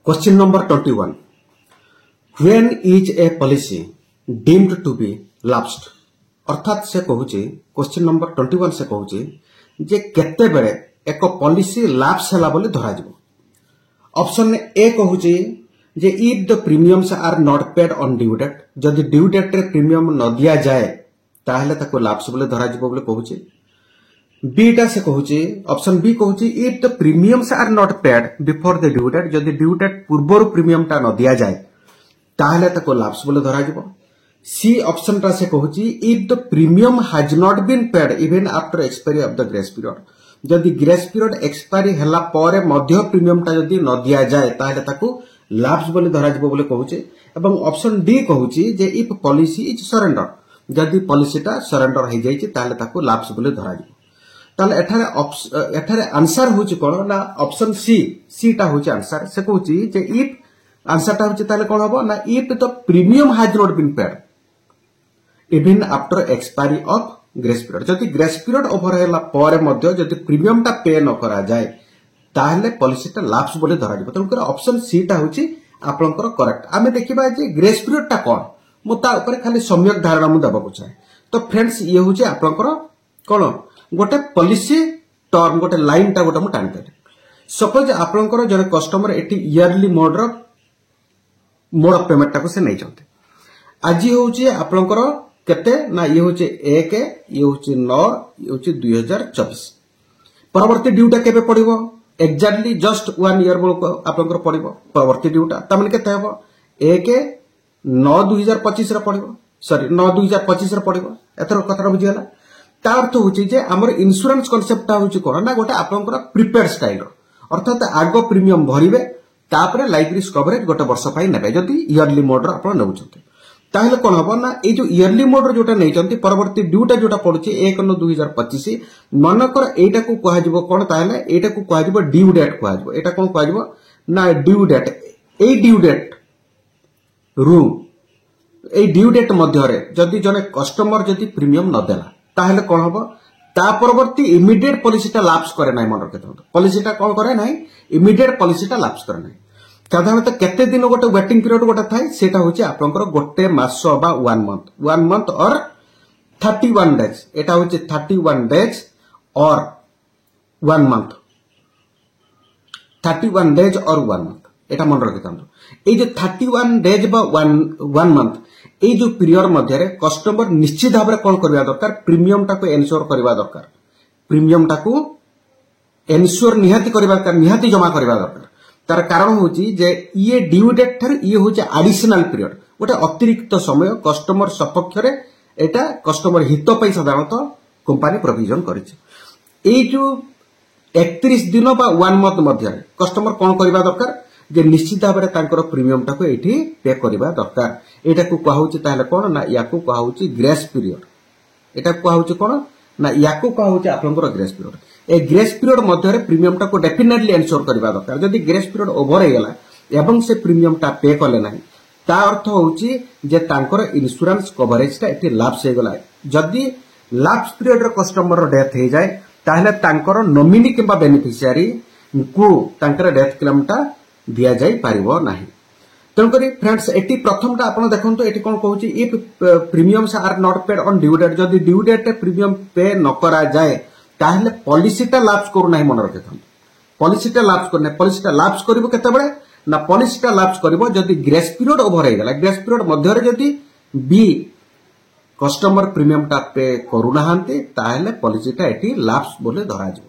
Question number 21. When is a policy deemed to be lapsed? अर्थात से कहूची question number 21 से कहूची जे केते बेले एक पॉलिसी लैप्स हैला बोली धरा जिवो। ऑप्शन ए कहूची जे if the premiums are not paid on due date, जदि ड्यू डेट रे प्रीमियम न दिया जाए ताहले ताको लैप्स बोली धरा जिवो बोली कहूची। बीटा से कहूची ऑप्शन बी कहूची if the premiums are not paid before the due date, जदि ड्यू डेट पूर्व प्रीमियम टा न दिया जाए ताहले ताको लैप्स बोली धरा जिवो। सी ऑप्शन टा से कहूची if the premium has not been paid even after expiry of the grace period, जदि ग्रेस पीरियड एक्सपायरी हला परे मध्य प्रीमियम टा जदि न दिया जाए ताहले ताको लैप्स बोली धरा जिवो बोली कहूची। एवं ऑप्शन डी कहूची जे इफ पॉलिसी इज सरेंडर, जदि पॉलिसी टा सरेंडर हो जाइछि ताहले ताको लैप्स बोली धरा जिवो। ताले एठारे आंसर होची कोन ना ऑप्शन सी टा होची आंसर। से कहूची जे इफ आंसर टा होची ताले कोन हबो ना if the premium has not been paid even after expiry of grace period, जदि ग्रेस पीरियड ओवर हैला परे मध्य जदि प्रीमियम टा पे न करा जाए ताहले पॉलिसी टा लैप्स बोली धरा जिवो। तनकर ऑप्शन सी टा होची आपनकर करेक्ट। आमे देखिबा जे ग्रेस पीरियड टा कोन मु ता ऊपर खाली सम्यक धारणा मु देबाकू चाहे। तो फ्रेंड्स ये होची आपनकर कोन गोटे पॉलिसी टर्म गोटे लाइन टा गोटे मु टानि देली। सपोज आपनकर जने customer eighty yearly mode of payment टा को से नै चलते। आज होची आपनकर केते ना ये होची 1 ये होची 9 ये होची 2024 परवर्ती ड्यूटा केबे पड़िबो एक्जेक्टली जस्ट 1 ईयर बोल आपनकर पड़िबो परवर्ती ड्यूटा तमन केते हेबो 1/9/2025 रे पड़िबो सॉरी 9/2025 रे पड़िबो। एतर कथा बुझियला। ता अर्थ होची जे हमर इंश्योरेंस कांसेप्ट ता होची कोन ना गोटे आपनकर प्रिपेयर्ड स्टाइल अर्थात आगो प्रीमियम भरिबे तापरे लाइफ रिस्क कवरेज गोटे वर्ष पाई नेबे जदि इयरली मोड रो आपन नेउछते ताहले कोन हबो ना ए जो इयरली मोड रो जोटा नैचंती परवर्ती ड्यूटा जोटा पड़ुची 1/9/2025 मनकर एटा को कहा जिवो कोन ताहले एटा को कहा जिवो ड्यू डेट कहा जिवो। एटा कोन कहा जिवो ना ड्यू डेट ए ड्यू डेट रूम ए ड्यू डेट मध्य रे जदि जने कस्टमर जदि प्रीमियम न देला ताहले कोन हबो ता परवर्ती इमीडिएट पॉलिसी टा लैप्स करे नै मन रखे पॉलिसी टा कोन करे नै इमीडिएट पॉलिसी टा लैप्स करे नै। साधारणतः केते दिन गोटे वेटिंग पीरियड गोटे थाए सेटा होची आपनकर गोटे मास बा 1 मंथ और 31 डेज। एटा होची 31 डेज और 1 मंथ 31 डेज और 1 मंथ एटा मन रखि तांतो। ए जो 31 डेज बा 1 मंथ ए जो पीरियड मध्य रे कस्टमर निश्चित भाबरे कोन करबा दरकार प्रीमियम टा को एन्श्योर करबा दरकार प्रीमियम टा को एन्श्योर निहाती करबा दरकार निहाती जमा करबा दरकार। तार कारण होची जे ये ड्यू डेट थर ये होची एडिशनल पीरियड गोटे अतिरिक्त समय कस्टमर सपक्ष रे एटा कस्टमर हित पई साधारणतः कंपनी प्रोविजन करिछि। ए जो 31 दिन बा 1 मंथ मध्य रे कस्टमर कोन करबा दरकार जे निश्चित भाबरे तांकर प्रीमियम टाको एठी पे करबा दरकार। एटा को कहा होची ताहले कोन ना याको कहा होची ग्रेस पीरियड। एटा कहा होची कोन ना याको कहा होची आपनकर ग्रेस पीरियड। ए ग्रेस पीरियड मध्य रे प्रीमियम टाको डेफिनेटली एन्श्योर करबा दरकार। जदि ग्रेस पीरियड ओवर हे गेला एवं से प्रीमियम टा पे करले नाही ता अर्थ होची जे तांकर इंश्योरेंस कवरेज टा एठी लैप्स हे गेला। जदि लैप्स पीरियड रे कस्टमर रो डेथ हे जाय ताहले तांकर नॉमिनी किबा बेनिफिशियरी को तांकर डेथ क्लेम टा दिया जाय पारिबो नाही। तनकरी फ्रेंड्स एटी प्रथम टा आपण देखंतो एटी कोन कहूची if premiums are not paid on due date, जदि ड्यू डेट रे प्रीमियम पे न करा जाय ताहले पॉलिसी टा लैप्स करू नाही मन रखे थां। पॉलिसी टा लैप्स करने पॉलिसी टा लैप्स करिवो केते बळे ना पॉलिसी टा लैप्स करिवो जदि ग्रेस पीरियड ओवर हे गेला ग्रेस पीरियड मध्य रे जदि बी कस्टमर प्रीमियम टा पे करू नाहांती ताहले पॉलिसी टा एठी लैप्स बोले धरा जिवो।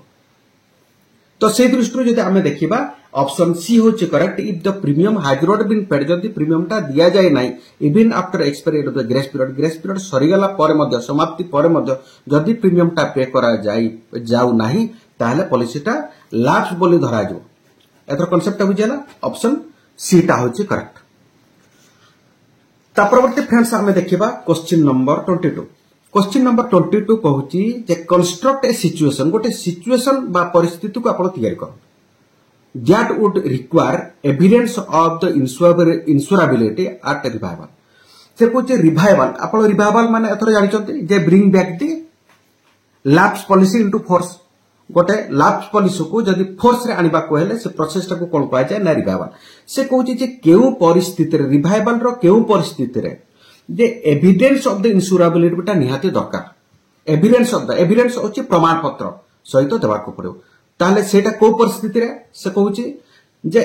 तो से दृष्टि जदि आमे देखिबा ऑप्शन सी होची correct if the premium has not been paid जदि प्रीमियम टा दिया जाय नाही even after expiry of the grace period सरी गेला परे मध्य समाप्ति परे मध्य जदि प्रीमियम टा पे करा जाऊ नाही ताहले पॉलिसी टा लैप्स बोली धरा जिवो। एतर कांसेप्ट बुझियला ऑप्शन सी टा होची करेक्ट। ता परवर्ती फ्रेंड्स आमे देखिबा क्वेश्चन नंबर 22। क्वेश्चन नंबर 22 कहूची जे कंस्ट्रक्ट ए सिचुएशन गोटे सिचुएशन बा परिस्थिति को आपण तैयार करो that would require evidence of the insurability at revival। से कहूचे रिवाइवल आपण रिवाइवल माने एथर जानि चंती जे bring back the lapse policy into force गोटे लाप्स पॉलिसी को जदि फोर्स रे आनिबा को हेले से प्रोसेस को कोन कहा जाय ना रिवाइवल से कहूची जे केउ परिस्थिति रे रिवाइवल रो केउ परिस्थिति रे जे एविडेंस ऑफ द इंश्योरेबिलिटी बेटा निहाती दरकार एविडेंस होची प्रमाण पत्र सहित देबा को पड़ो ताले सेटा को परिस्थिति रे से कहूची जे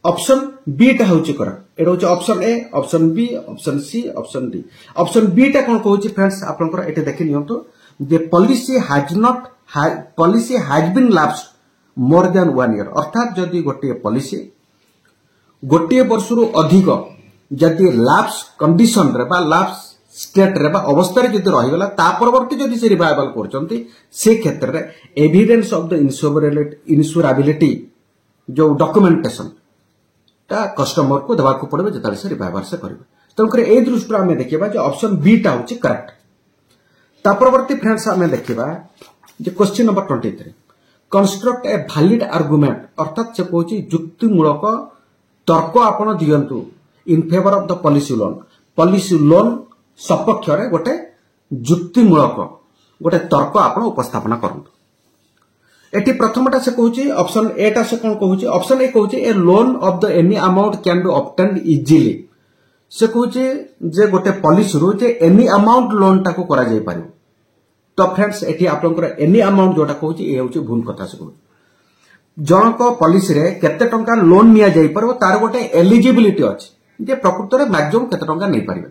ऑप्शन बी टा होची करेक्ट एटा होची option A option B option C option D option B टा कोन कहूची फ्रेंड्स आपनकर एटे देखि नियंतु जे policy has been lapsed more than 1 year अर्थात जदि गोटे पॉलिसी गोटे वर्ष रु अधिक जदि लैप्स कंडीशन रे बा लैप्स स्टेट रे बा अवस्था रे जदि रहि गला ता परवर्ती जदि से रिवाइवल करचंती से क्षेत्र रे एविडेंस ऑफ द इंश्योरेबिलिटी जो डॉक्यूमेंटेशन ता कस्टमर को देबा को पड़बे जता से रिवाइवल से करबे तंकर ए दृष्टि हमें देखिबा जे ऑप्शन बी टा होची करेक्ट ता परवर्ती फ्रेंड्स हमें देखिबा जे question number 23 construct a valid argument अर्थात से कहूची युक्तिमूलक तर्क आपण दियंतु in favour of the policy loan सपक्ष रे गोटे युक्तिमूलक गोटे तर्क आपण उपस्थापना करंतु एटी प्रथमटा से कहूची ऑप्शन ए टा से कोन कहूची ऑप्शन ए कहूची a loan of the any amount can be obtained easily से कहूची जे गोटे पॉलिसी रो जे एनी अमाउंट लोन टा को करा जाय पारिबो तो फ्रेंड्स एटी आपनकर एनी अमाउंट जोटा कहूची ए होची भूल कथा से कहूची जनक पॉलिसी रे केते टंका लोन निया जाय परबो तार गोटे एलिजिबिलिटी अछि जे प्रकृत रे मैक्सिमम केते टंका नै परिबे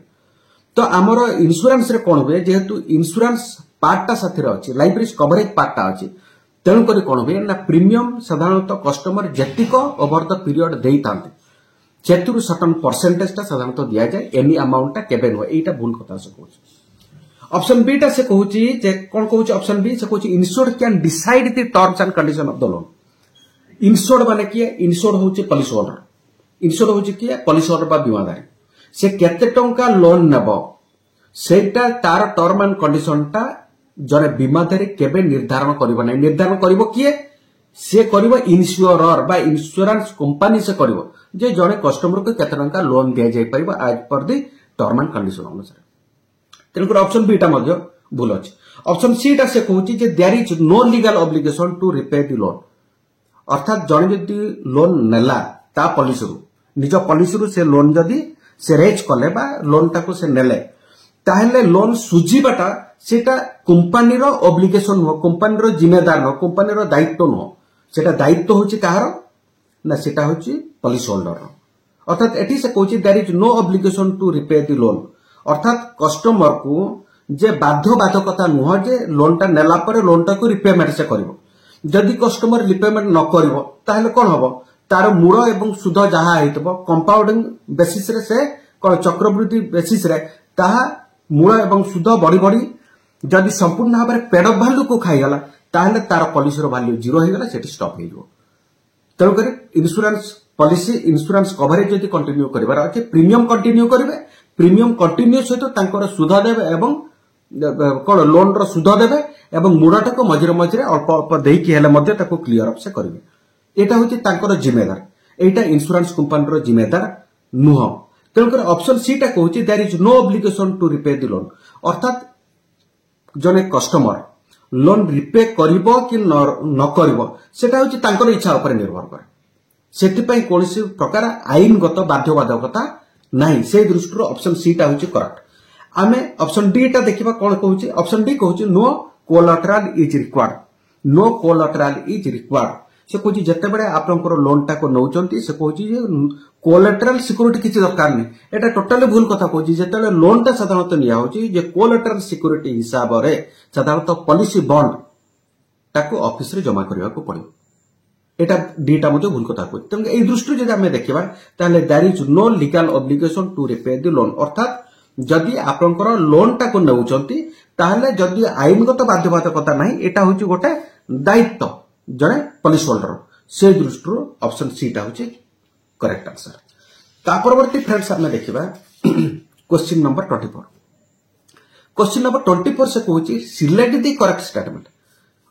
तो हमर इंश्योरेंस रे कोन होय जेहेतु इंश्योरेंस पार्ट ता साथि रे अछि लाइफ रिस्क कवरेज पार्ट ता अछि तेनु करी कोन होय ना प्रीमियम साधारणतः कस्टमर जेतिको ओवर द पीरियड देई तांते चेतुरु सर्टेन परसेंटेज ता साधारणतः दिया जाय एनी अमाउंट ता केबे न एटा भूल कथा से कहूची ऑप्शन बी टा से कहूची जे कोन कहूची ऑप्शन बी से कहूची insured can decide the terms and condition of the loan insured माने किए इंश्योर्ड होची पॉलिसी होल्डर इंश्योर्ड होची किए पॉलिसी होल्डर बा बीमादारी से केते टंका लोन नेबो सेटा तार टर्म एंड कंडीशन ता जने बीमादारी केबे निर्धारण करबो नै निर्धारण करबो किए से करबो इंश्योरर बा इंश्योरेंस कंपनी से करबो जे जने कस्टमर को केते टंका लोन दिया जाय परबो as per the term and condition अनुसार तेणुकर ऑप्शन बी टा मध्य भूल अछि ऑप्शन सी टा से कहूची जे there is no legal obligation to repay the loan अर्थात जने जदि लोन नेला ता पॉलिसी रु निज पॉलिसी रु से लोन जदि से रेज कले बा लोन टा को से नेले ताहले लोन सुजीबाटा सेटा कंपनी रो ऑब्लिगेशन हो कंपनी रो जिम्मेदार हो कंपनी रो दायित्व हो सेटा दायित्व होची काहार ना सेटा होची पॉलिसी होल्डर रो अर्थात एठी से कहूची there is no obligation to repay the loan अर्थात कस्टमर को जे बाध्यबाधकता नुह जे लोन टा नेला पर लोन टा को रिपेमेंट से करिवो जदि कस्टमर रिपेमेंट न करिवो ताहले कोन हबो तार मूल एवं सुध जहा हेतबो कंपाउंडिंग बेसिस रे से कोन चक्रवृद्धि बेसिस रे ताहा मूल एवं सुध बड़ी बड़ी जदि संपूर्ण भाबरे पेड ऑफ वैल्यू को खाइ गला ताहले तार पॉलिसी रो वैल्यू जीरो हे गला सेठी स्टॉप हे जो तेणु करी इंश्योरेंस पॉलिसी इंश्योरेंस कवरेज जदि कंटिन्यू करिवार अछि प्रीमियम कंटिन्यू करिवे प्रीमियम कंटिन्यू सहित तांकर सुध देबे एवं कोन लोन रो सुध देबे एवं मुराटा को मझिरे मझिरे अल्प अल्प देई कि हेले मध्ये ताको क्लियर अप से करिवे एटा होची तांकर जिम्मेदार एटा इंश्योरेंस कंपनी रो जिम्मेदार नुह तेणुकर ऑप्शन सी टा कहूची there is no obligation to repay the loan अर्थात जने कस्टमर लोन रिपे करिवो कि न करिवो सेटा होची तांकर इच्छा ऊपर निर्भर करे सेति पई कोनसी प्रकार आईनगत बाध्यबाधकता नहीं से दृष्टि ऑप्शन सी टा होची करेक्ट आमे ऑप्शन डी टा देखिबा कोन कहूची ऑप्शन डी कहूची नो कोलाटरल इज रिक्वायर्ड से कहूची जते बडे आपनकर लोन टा को नौचंती से कहूची जे कोलाटरल सिक्योरिटी किछि दरकार नै एटा टोटली भूल कथा कहूची जते लोन टा साधारणतः निया होची जे कोलाटरल सिक्योरिटी हिसाब रे साधारणतः पॉलिसी बॉन्ड ताको ऑफिस रे जमा करिया को पड़ियो एटा डीटा मध्ये भूल कथा कहूची तंग ए दृष्टि जदि हमें देखिबा ताले there is no legal obligation to repay the loan अर्थात जदि आपनकर लोन टा को नौचंती ताहले जदि आईनगत बाध्यबाधकता नाही एटा होची गोटे दायित्व जने पॉलिसी होल्डर से दृष्टि ऑप्शन सी टा होची करेक्ट आंसर ता परवर्ती फ्रेंड्स हमें देखिबा क्वेश्चन नंबर 24 क्वेश्चन नंबर 24 से कहूची सिलेक्ट द करेक्ट स्टेटमेंट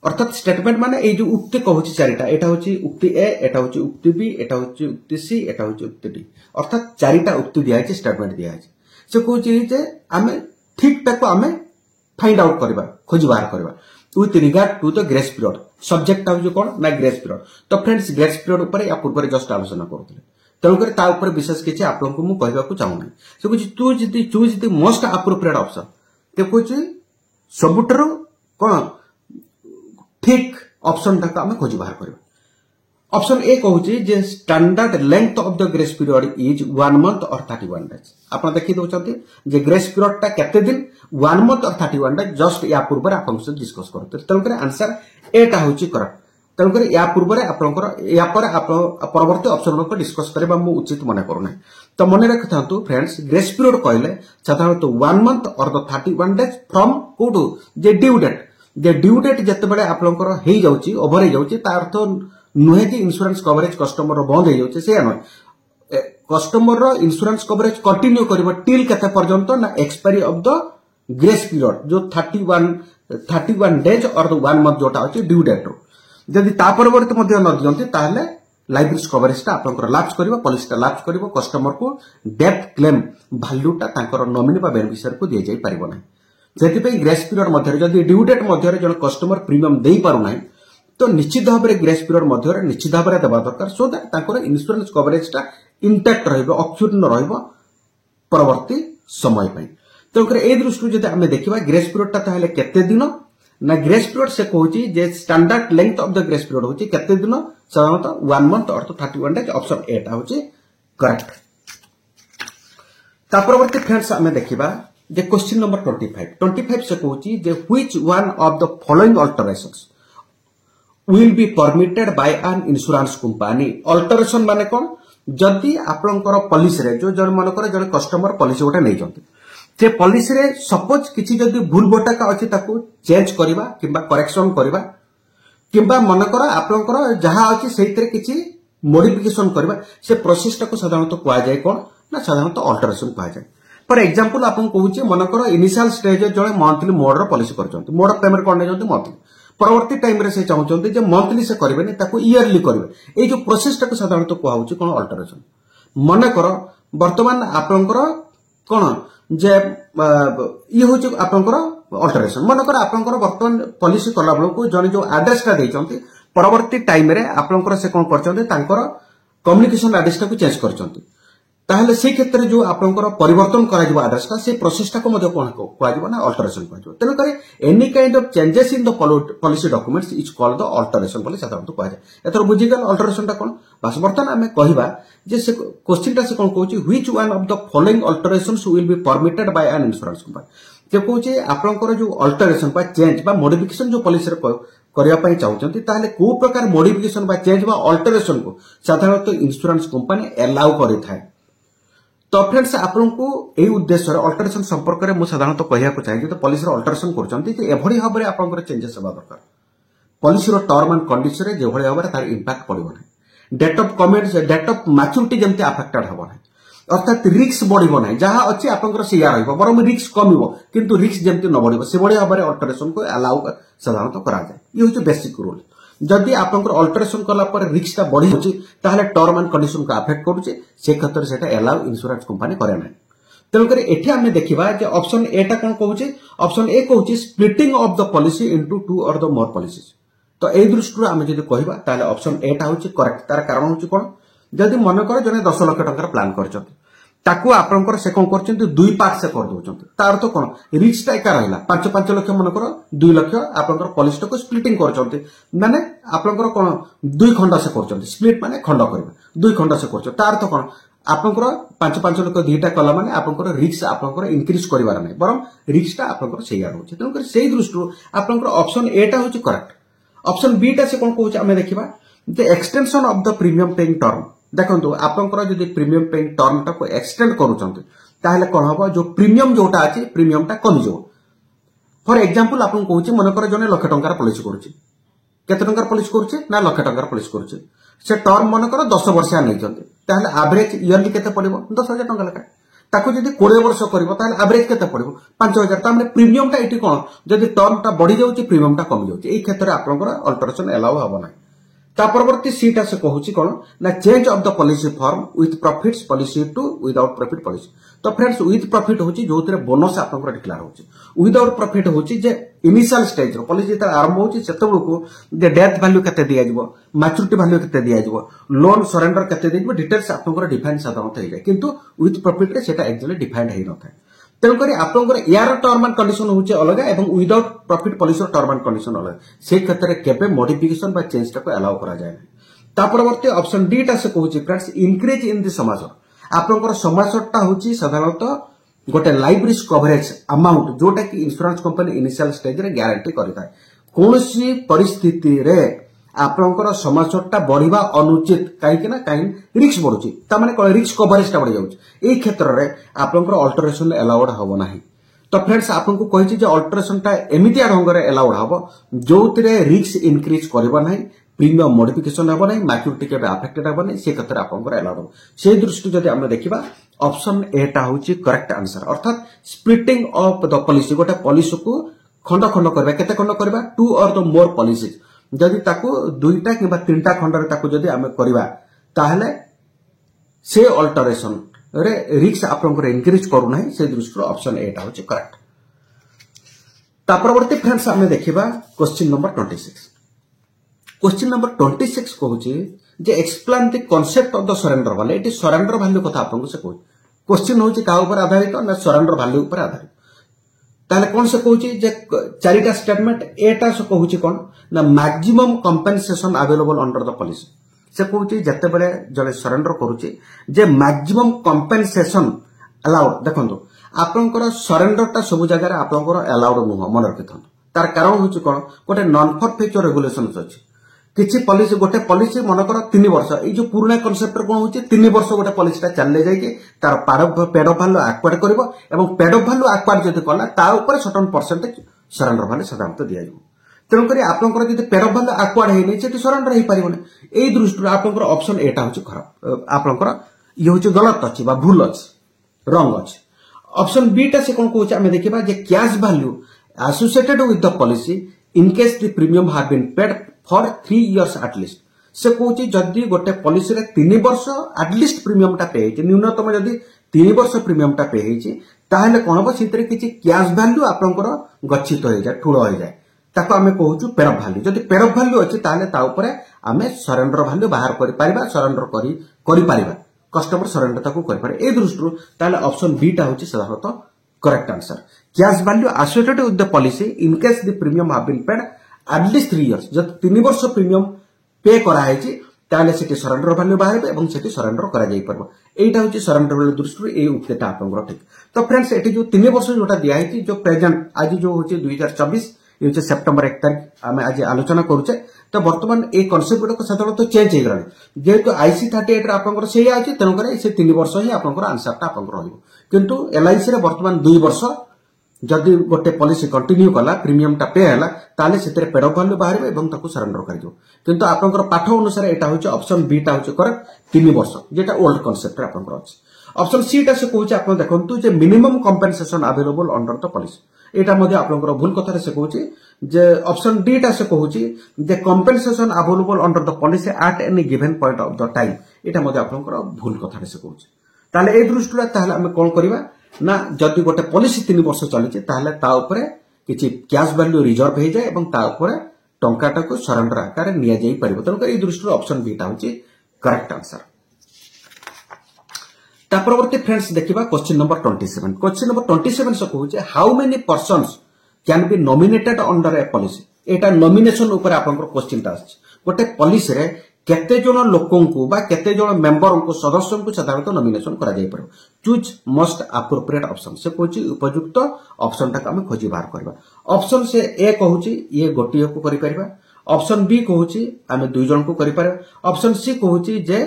अर्थात स्टेटमेंट माने ए जो उक्ति कहूची चारिटा एटा होची उक्ति ए एटा होची उक्ति बी एटा होची उक्ति सी एटा होची उक्ति डी अर्थात चारिटा उक्ति दिया है स्टेटमेंट दिया है से कहूची जे आमे ठीक टाको आमे फाइंड आउट करबा खोज बाहर करबा with regard to the grace period subject होउछ कोन ना grace period तो फ्रेंड्स grace period ऊपर या पूर्व जस्ट आलोचना करथले तेणु कर ता ऊपर विशेष किछि आपनको मु कहबा को चाहू नै से कुछ तू जति choose the most appropriate option ते कुछ सबुटर कोन ठीक ऑप्शन तक हम खोजी बाहर करबा ऑप्शन ए कहूँ जे standard length of the grace period is 1 month or 31 days आप देखी दौरान जे ग्रेस पीरियड टा केते दिन 1 मंथ और 31 डेज जस्ट या पूर्व आप डिस्कस करते तेणुक आंसर एटा हूँ करेक्ट तेणुक या पूर्व या परवर्ती ऑप्शन को डिस्कस करबा मु उचित मन करूना तो मन रखि फ्रेंड्स ग्रेस पीरियड कहले साधारणतः 1 मंथ और 31 डेज फ्रॉम कोटू जे ड्यू डेट जते बेले आपनकर हेई जाउची ओवर हेई जाउची ता अर्थ नुहे कि इंश्योरेंस कवरेज कस्टमर बंद हो जाउचे से नुहे कस्टमर रो इंश्योरेंस कवरेज कंटिन्यू करबो टिल केते पर्यंत ना expiry of the grace period जो 31 डेज और 1 मंथ जोटा होची ड्यू डेट रो जदि ता परवर्ती मध्ये न दियंती ताहले लाइफ रिस्क कवरेज ता आपनकर लैप्स करबो पॉलिसी ता लैप्स करबो कस्टमर को डेथ क्लेम वैल्यू ता तांकर नॉमिनी बा बेनिफिशियरी को दिए जाई परिबो नै जेति पे ग्रेस पीरियड मध्ये जदि ड्यू डेट मध्ये जन कस्टमर प्रीमियम देई पारु नै तो निश्चित भाव में ग्रेस पीरियड मध्य निश्चित भाव में देवा दरकार सो दैट तांकर इंश्योरेंस कवरेज टा इंटैक्ट रहइबो अक्षुण्ण रहइबो परवर्ती समय पई तो ए दृष्टि जदि हमें देखिबा ग्रेस पीरियड टा ताहले केते दिन ना ग्रेस पीरियड से कहूची जे standard length of the grace period होची केते दिन साधारणतः 1 month or 31 days option A टा होची करेक्ट ता परवर्ती फ्रेंड्स हमें देखिबा जे क्वेश्चन नंबर 25 से कहूची जे which one of the following alterations will be permitted by an insurance company alteration माने कोन जदि आपनकर पॉलिसी रे जो जन मानकर जन कस्टमर पॉलिसी गोटे नै जंती से पॉलिसी रे सपोज किछि जदि भूल भटका अछि ताको चेंज करबा किबा करेक्शन करबा किबा मानकर आपनकर जहा अछि सेइतरे किछि मॉडिफिकेशन करबा से प्रोसेस टाको साधारणतः कुआ जाय कोन ना साधारणतः अल्टरेशन कुआ जाय फॉर एग्जांपल आपन कहूची मानकर इनिशियल स्टेज जळे मंथली मोड रो पॉलिसी करचंती मोड पेमेंट कोन नै जंती मंथली परवर्ती टाइम रे से चाहउचंती जे मंथली से करबे नै ताको ईयरली करबे ए जो प्रोसेस टाको साधारणतः कुआ होची कोन अल्टरेशन मन कर वर्तमान आपनकर कोन जे ये होची आपनकर अल्टरेशन मन कर आपनकर वर्तमान पॉलिसी करला बेल को जने जो एड्रेस ता देचंती परवर्ती टाइम रे आपनकर से कोन करचंती तांकर कम्युनिकेशन एड्रेस ता को चेंज करचंती ताहले से क्षेत्र जो आपनकर परिवर्तन करा जिवो एड्रेस का से प्रोसेस टा को मध्य कोन कुआ जिवो ना अल्टरेशन कुआ जिवो तेनो करे any kind of changes in the policy documents is called the alteration बोले साधारणतः कुआ जाय एतर बुझिगल अल्टरेशन टा कोन बस वर्तमान हमें कहिबा जे से क्वेश्चन टा से कोन कहूची which one of the following alterations will be permitted by an insurance company जे कहूची आपनकर जो अल्टरेशन बा चेंज बा मॉडिफिकेशन जो पॉलिसी रे करिया पई चाहउचंती ताहले को प्रकार मॉडिफिकेशन बा चेंज बा अल्टरेशन को साधारणतः इंश्योरेंस कंपनी अलाउ करि थाए तो फ्रेंड्स आपको यही उद्देश्य अल्टरेशन संपर्क में मुझे साधारणतः कहना चाहिए तो पॉलिसी अल्टरेशन करभली भाव में आप चेंजेस होगा दरकार पॉलिसी टर्म एंड कंडीशन जो भाव में तार इंपैक्ट पड़ो ना date of comment date of maturity जमती अफेक्टेड हम ना अर्थात रिस्क बढ़ो ना जहाँ अच्छी आप बरम रिस्क कम किंतु रिस्क जमती न बढ़ से भाव में अल्टरेशन को अलाउ साधारणतः कराए ये हूँ बेसिक रूल जदि आपनकर अल्टरेशन कला पर रिस्क ता बढ़ी होची ताहले टर्म एंड कंडीशन को अफेक्ट करूची से क्षेत्र सेटा अलाउ इंश्योरेंस कंपनी करे ना तेणु कर एठी हमें देखिबा जे ऑप्शन ए टा कोन कहूची ऑप्शन ए कहूची splitting of the policy into two or the more policies तो ए दृष्टि हमें जदि कहबा ताहले ऑप्शन ए टा होची करेक्ट तार कारण होची कोन जदि मन कर जने 10 लाख टंका प्लान करचंती ताकू आपनकर से कोन करचंती दुई पार्ट से कर दोचंती तार तो कोन रिस्क ता एका रहला 5 लाख मन कर 2 लाख आपनकर पॉलिसी को स्प्लिटिंग करचंती माने आपनकर कोन दुई खंड से करचंती स्प्लिट माने खंड करबा दुई खंड से करछ तार तो कोन आपनकर 5 लाख दीटा कला माने आपनकर रिस्क आपनकर इंक्रीज करिवार नै बरम रिस्क ता आपनकर सेया होची तन कर सेही दृष्टि आपनकर ऑप्शन ए टा होची करेक्ट ऑप्शन बी टा से कोन कहूची हमें देखिबा जे extension of the premium paying term देखो आपनकर जदि प्रीमियम पेइंग टर्म टा को एक्सटेंड करूचंती ताहले कोन हबो जो प्रीमियम जोटा अछि प्रीमियम टा कमी जो फॉर एग्जांपल आपन कहूची मनकर जने लाख टंकार पॉलिसी करूची केते टंकार पॉलिसी करूची ना लाख टंकार पॉलिसी करूची से टर्म मनकर 10 वर्ष नै जंती ताहले एवरेज ईयरली केते पड़िबो 10000 टंका लेखा ताको जदि 20 वर्ष करबो ताहले एवरेज केते पड़िबो 5000 ता माने प्रीमियम टा एठी कोन जदि टर्म टा बढ़ी जाउची प्रीमियम टा कमी जाउची एई क्षेत्र रे आपनकर अल्टरेशन अलाउ हबो ना ता परवर्ती सीटा से कहूची कोन ना change of the policy form with profits policy to without profit policy तो फ्रेंड्स विथ प्रॉफिट होची जोतरे बोनस आपनकर डिक्लेयर होची विदाउट प्रॉफिट होची जे इनिशियल स्टेज पॉलिसी जो आरंभ होची सेतबेलू जे डेथ वैल्यू केते दिया जिवो मैच्योरिटी वैल्यू केते दिया जिवो लोन सरेंडर केते दिया जिवो डिटेल्स आपनकर डिफाइन साधारणतः हो जाए किंतु विथ प्रॉफिट रे सेटा एक्चुअली डिफाइंड हे न थाए तेणुक आपंकर यार टर्म एंड कंडीशन हूँ अलग और without profit policy term and condition अलग से क्षेत्र में केबे मॉडिफिकेशन बा चेंज टाको अलाउ करा जाए ता परवर्ती ऑप्शन डी टा से कहूची फ्रेंड्स इंक्रीज इन द समासर आपंकर समासरटा होची साधारणतः गोटे लाइफ रिस्क कवरेज अमाउंट जोटा कि इंश्योरेंस कंपनी इनिशियल स्टेज रे गारंटी करिताय कोनोसी परिस्थिति रे आपंकर समासरटा बढ़िबा अनुचित कहीं रिस्क बढ़ुची ता माने रिस्क कवरेज बढ़ी जाउची एई क्षेत्र रे आपंकर अल्टरेशन अलाउड हबो नाही तो फ्रेंड्स आपको कहिछि जे अल्टरेशन टा एमितिया ढंग रे अलाउड हबो जोतिरे रिस्क इंक्रीज करबा नाही प्रीमियम मॉडिफिकेशन हबो नाही मैच्योरिटी केबे अफेक्टेड हबो नाही से क्षेत्र आपंकर अलाउड हबो से दृष्टि जदि हम देखिबा ऑप्शन ए टा होची करेक्ट आंसर अर्थात स्प्लिटिंग ऑफ द पॉलिसी गोटे पॉलिसी को खंड खंड करबा केते खंड करबा to or the more policies जदि ताकू दुईटा किबा तीनटा खंड रे ताकू जदि हम करबा ताहले से अल्टरेशन रे रिस्क आपनकर इंक्रीज करू नाही से दृष्टि ऑप्शन ए टा होची करेक्ट ता परवर्ती फ्रेंड्स हमें देखिबा क्वेश्चन नंबर 26 क्वेश्चन नंबर 26 कहूची जे explain the concept of the surrender value it surrender value कथा आपन से कहू क्वेश्चन होची का ऊपर आधारित ना सरेंडर वैल्यू ऊपर आधारित ताले कोन से कहूची जे चारिटा स्टेटमेंट एटा से कहूची कोन ना maximum compensation available under the policy से कहूची जते बेले जले सरेंडर करूची जे मैक्सिमम कंपेंसेशन अलाउड देखंतु आपनकर सरेंडर ता सब जगह रे आपनकर अलाउड नुह मन रखिथन तार कारण होची कोन गोटे नॉन फॉरफेचर रेगुलेशंस अछि किछि पॉलिसी गोटे पॉलिसी मनकर 3 वर्ष ए जो पुराना कांसेप्ट कोन होची 3 वर्ष गोटे पॉलिसीटा चलले जाय के तार पेड ऑफ वैल्यू एक्वायर करबो एवं पेड ऑफ वैल्यू एक्वायर जति कला ता ऊपर सर्टेन परसेंटेज सरेंडर वैल्यू साधारणतः दिया जिवो तेणु करी आपनकर जति पेड ऑफ वैल्यू एक्वायर हे नै सेति सरेंडर हे परिबोने एई दृष्टि आपनकर ऑप्शन एटा होची खराब आपनकर ये होची गलत अछि बा भूल अछि रॉन्ग अछि ऑप्शन बी टा से कोन कहूची हमें देखिबा जे cash value associated with the policy in case the premium have been paid for 3 years at least से कहूची जदि गोटे पॉलिसी रे 3 वर्ष एटलिस्ट प्रीमियम टा पे हेछि न्यूनतम जदि 3 वर्ष प्रीमियम टा पे हेछि ताहले कोन हो सितरे किछि कैश वैल्यू आपनकर गच्छित हो जाय ठुळ हो जाय ताको हमें कहूछु पेड ऑफ वैल्यू जदि पेड ऑफ वैल्यू अछि ताहले ता ऊपर हमें सरेंडर वैल्यू बाहर करि परिबा सरेंडर करि परिबा कस्टमर सरेंडर ताको करि पारे ए दृष्टि ताहले ऑप्शन बी टा होछि साधारणतः correct answer cash value associated with the policy in case the premium have been paid at least 3 years जब 3 वर्ष प्रीमियम पे करा है ताले सेटी सरेंडर वैल्यू बाहर एवं सेटी सरेंडर करा जाई परबो एटा होची सरेंडर वैल्यू दृष्टि ए उक्तेटा आपनकर ठीक तो फ्रेंड्स एटी जो 3 वर्ष जोटा दिया है जो प्रेजेंट आज जो होची 2024 ये होची सितंबर 1 तारिख हमें आज आलोचना करूचे तो वर्तमान ए कांसेप्ट को साधारणतः चेंज हे गलानी जेहेतु आईसी 38 रे आपनकर सेही आछि तेनु करे से 3 वर्ष ही आपनकर आंसर ता आपनकर रहइबो किंतु एलआईसी रे वर्तमान 2 वर्ष जदि गोटे पॉलिसी कंटिन्यू कला प्रीमियम टा पे हला ताले सेतरे पेड ऑफ वैल्यू बाहर एवं ताको सरेंडर करियो किंतु आपनकर पाठ अनुसार एटा होची ऑप्शन बी टा होची करेक्ट 3 वर्ष जेटा ओल्ड कांसेप्ट रे आपनकर अछि ऑप्शन सी टा से कहूची आपन देखंतु जे minimum compensation available under the policy एटा मध्ये आपनकर भूल कथा रे से कहूची जे ऑप्शन डी टा से कहूची जे compensation available under the policy at any given point of the time एटा मध्ये आपनकर भूल कथा रे से कहूची ताले ए दृष्टि ताले हम कोन करबा ना जदि गोटे पॉलिसी 3 वर्ष चली ताहले ता ऊपर किछि कैश वैल्यू रिजर्व हे जाय एवं ता ऊपर टंकाटा को सरेंडर आकार निया जाई परिबो तनको ए दृष्टि ऑप्शन बी टा होची करेक्ट आंसर ता परवर्ती फ्रेंड्स देखिबा क्वेश्चन नंबर 27 से कहूचे how many persons can be nominated under a policy एटा नॉमिनेशन ऊपर आपनकर क्वेश्चन ता अछि गोटे पॉलिसी रे केते जण लोकन को बा केते जण मेंबर को सदस्यों को साधारणतः नॉमिनेशन करा जाय परबो चूज मोस्ट एप्रोप्रिएट ऑप्शन से कहूची उपयुक्त ऑप्शन टा हम खोजी बाहर करबा ऑप्शन से ए कहूची ये गोटियो को करि परबा ऑप्शन बी कहूची हमें 2 जण को करि परबा ऑप्शन सी कहूची जे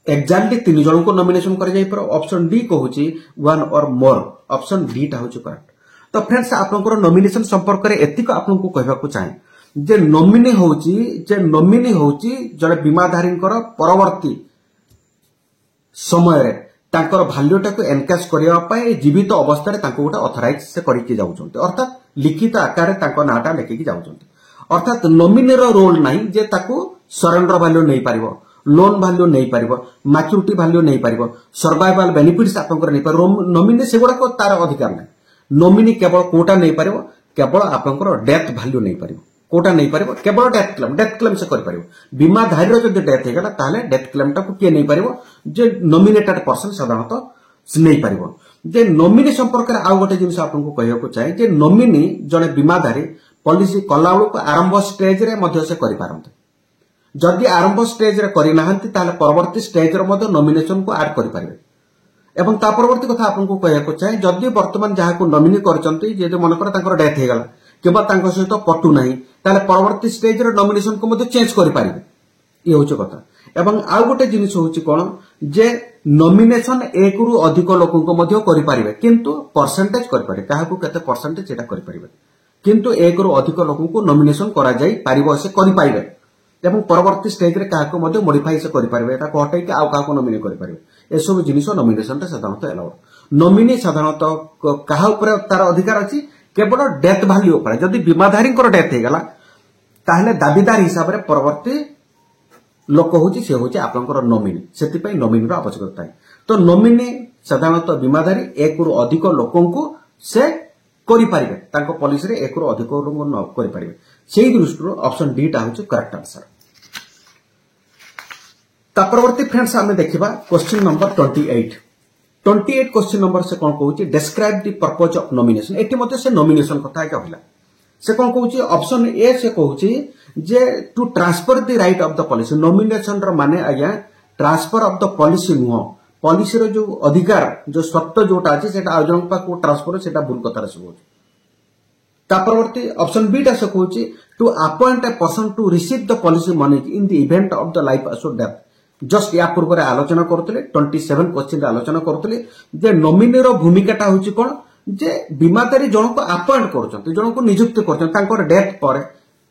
एक्जेक्टली 3 जण को नॉमिनेशन करा जाय परबो ऑप्शन डी कहूची 1 और मोर ऑप्शन डी टा होची करेक्ट तो फ्रेंड्स आपनकर नॉमिनेशन संपर्क रे एतिक आपन को कहबा को चाहे जे नॉमिनी होची जड़े बीमाधारी परवर्ती समय रे तांकर वैल्यू टा को एनकैश करिया पाए जीवित अवस्था रे तांको गोटा ऑथराइज से करिके जाउछन्ते अर्थात लिखित आकार रे तांको नाटा लेखिके जाउछन्ते अर्थात नॉमिनी रो रोल नाही जे ताको सरेंडर वैल्यू नै पारिबो लोन वैल्यू नै पारिबो मैच्योरिटी वैल्यू नै पारिबो सर्वाइवल बेनिफिट्स आपनकर नै पारिबो नॉमिनी सेगुडा को तार अधिकार नै नॉमिनी केवल कोटा नै पारिबो केवल आपनकर डेथ वैल्यू नहीं पारिबो कोटा नहीं पारिबो केवल डेथ क्लेम से करि पारिबो बीमाधारी जदि डेथ हेगला ताले डेथ क्लेम टाको के नहीं पारिबो जे नॉमिनेटेड पर्सन साधारणतः से नहीं पारिबो जे नॉमिनी संपर्क रे आ गोटे जिंस आपन को कहयो को चाहे जे नॉमिनी जने बीमाधारी पॉलिसी कला को आरंभ स्टेज रे मध्य से करि पारंते जदि आरंभ स्टेज रे करि नाहंती ताले परवर्ती स्टेज रे मध्य नॉमिनेशन को ऐड करि पारिबे एवं ता परवर्ती कथा आपन को कहया को चाहे जदि वर्तमान जहा को नॉमिनी करचंती जे मन कर तांकर डेथ हेगला केबा तांको सहित पटु नाही ताले परवर्ती स्टेज रे नॉमिनेशन को मध्य चेंज करि पारिबे ये होछ कथा एवं आ गोटे जिनिस होछ कोन जे नॉमिनेशन एक रु अधिक लोक को मध्य करि पारिबे किंतु परसेंटेज करि पारे काहा को केते परसेंटेज एटा करि पारिबे किंतु एक रु अधिक लोक को नॉमिनेशन करा जाई पारिबो से करि पाइबे एवं परवर्ती स्टेज रे काहा को मध्य मॉडिफाई से करि पारिबे एटा कोटै के आ काहा को नॉमिनेट करि पारिबे ए सब जिनिस नॉमिनेशन रे साधारणतः अलाउड नॉमिनी साधारणतः काहा ऊपर तार अधिकार अछि केवल डेथ वैल्यू ऊपर जदि बीमाधारी को डेथ हेगला ताहले दाबीदार हिसाब रे परवर्ती लोक होची से होची आपनकर नॉमिनी सेति पई नॉमिनी रो आवश्यकता है तो नॉमिनी साधारणतः बीमाधारी एक रु अधिक लोकन को से करि पारिबे तांको पॉलिसी रे एक रु अधिक लोक न करि पारिबे सेही दृष्टिरो ऑप्शन डी टा होची करेक्ट आंसर ता परवर्ती फ्रेंड्स हमें देखिबा क्वेश्चन नंबर 28 क्वेश्चन नंबर से कोन कहूची describe the purpose of nomination एटी मते से नॉमिनेशन कथा के होइला से कोन कहूची ऑप्शन ए से कहूची जे to transfer the right of the policy nomination रो माने आज्ञा ट्रांसफर ऑफ द पॉलिसी नुह पॉलिसी रो जो अधिकार जो सत्य जोटा अछि सेटा आयोजन पा को ट्रांसफर सेटा भूल कथा रे सब ता परवर्ती ऑप्शन बी टा से कहूची to appoint a person to receive the policy money in the event of the life असो डेथ जस्ट या पूर्व आलोचना करते 27 क्वेश्चन आलोचना करते जे नॉमिनी रो भूमिकाटा होची कोन जे बीमाधारी जन को अपॉइंट करछन जन को नियुक्त करछन तांकर डेथ पर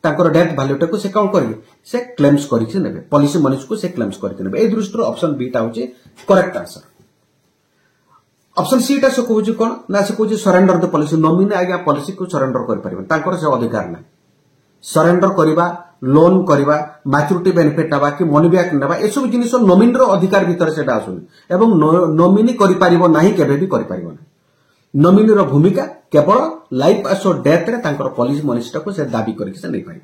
तांकर डेथ वैल्यू टाको से कोन करबे से क्लेम्स करिके नेबे पॉलिसी मनीज को से क्लेम्स करिके नेबे ए दृष्टि ऑप्शन बी टा होची करेक्ट आंसर ऑप्शन सी टा से कहूची कोन ना से कहूची सरेंडर द पॉलिसी नॉमिनी आज्ञा पॉलिसी को सरेंडर कर परिबे तांकर से अधिकार नै सरेंडर करिबा लोन करिबा मैच्योरिटी बेनिफिट नबा कि मनी बैक नबा ए सब जिनिस नॉमिनी रो अधिकार भीतर सेटा आसुनी एवं नॉमिनी करि परिबो नाही केबे भी करि परिबो नै नॉमिनी रो भूमिका केवल लाइफ असो डेथ रे तांकर पॉलिसी मनीटा को से दाबी करिके से नै पाइ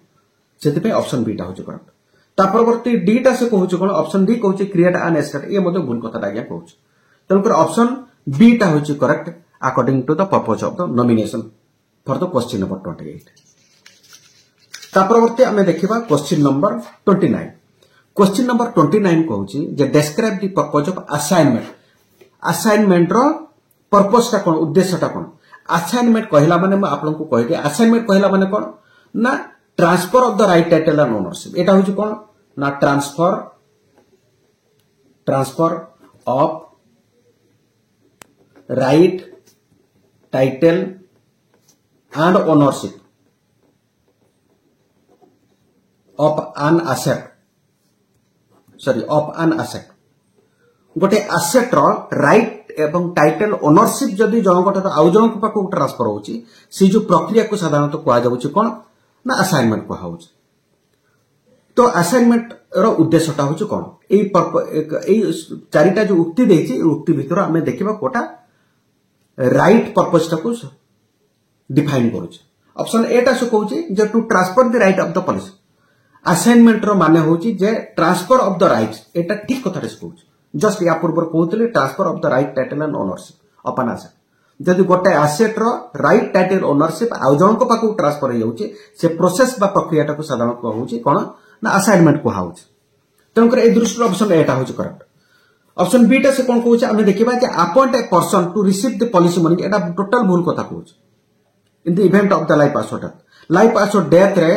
सेति पे ऑप्शन बी टा होचे करेक्ट ता परवर्ती डी टा से कहूचे कोन ऑप्शन डी कहूचे क्रिएट एन एस्टेट ए मध्ये भूल कथा आज्ञा कहूचे तनकर ऑप्शन बी टा होचे correct according to the purpose of the nomination for the question number 28 तापरवर्ती हमें देखिबा क्वेश्चन नंबर 29 क्वेश्चन नंबर 29 कहूची जे describe the purpose of assignment रो पर्पस ता कोन उद्देश्य ता कोन असाइनमेंट कहला माने मैं आपन को कहि दे असाइनमेंट कहला माने कोन ना transfer of the right title and ownership एटा होची कोन ना transfer of right title and ownership of an asset गोटे asset रो राइट एवं टाइटल ओनरशिप जदी जनकटा आउ जनक पाको ट्रांसफर होची से जो प्रक्रिया को साधारणतः कोआ जाउची कोन ना असाइनमेंट कोआ होची तो असाइनमेंट रो उद्देश्यटा होची कोन एई चारिटा जो उक्ति देछि उक्ति भितर हमें देखिबा कोटा राइट पर्पस टा को डिफाइन करूची ऑप्शन ए टा से कहूची जे to transfer the right of the policy assignment रो माने होची जे ट्रांसफर ऑफ द राइट्स एटा ठीक कथा रे कहूची जस्ट या पूर्व कहउतले transfer of the right title and ownership अपन एसेट जदि गोटे एसेट रो राइट टाइटल ओनरशिप आ जणको पाको ट्रांसफर हो जाउची से प्रोसेस बा प्रक्रियाटा को साधारण कहउची कोन ना असाइनमेंट को हाउची तनकर ए दृष्टि ऑप्शन एटा होची करेक्ट ऑप्शन बी टा से कोन कहउची हम देखिबा जे appoint a person to receive the policy money एटा टोटल भूल कथा कहउची in the event of the life असो डेथ रे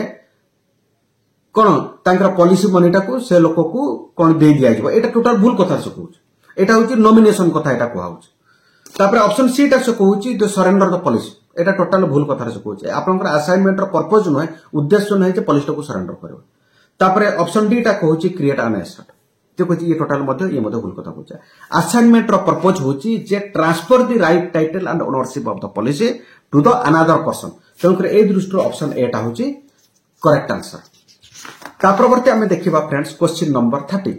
कोन तांकर पॉलिसी मनीटा को से लोक को कोन दे दिया जबो एटा टोटल भूल कथा से कहउची एटा होची नॉमिनेशन कथा एटा कहउची तापर ऑप्शन सी टा से कहउची the surrender the policy Etah total भूल कथा से कहउची आपनकर असाइनमेंट रो पर्पस न है उद्देश्य न है जे पॉलिसी को सरेंडर करबो तापर ऑप्शन डी टा कहउची क्रिएट एन एसेट जे कहउची ये टोटल ये भूल कथा कहउची असाइनमेंट रो पर्पस होची जे transfer the right title and ownership of the policy to the another person तनकर ए दृष्टि ऑप्शन ए टा होची करेक्ट आंसर ताप्रवर्ती हमें देखिबा friends question number 30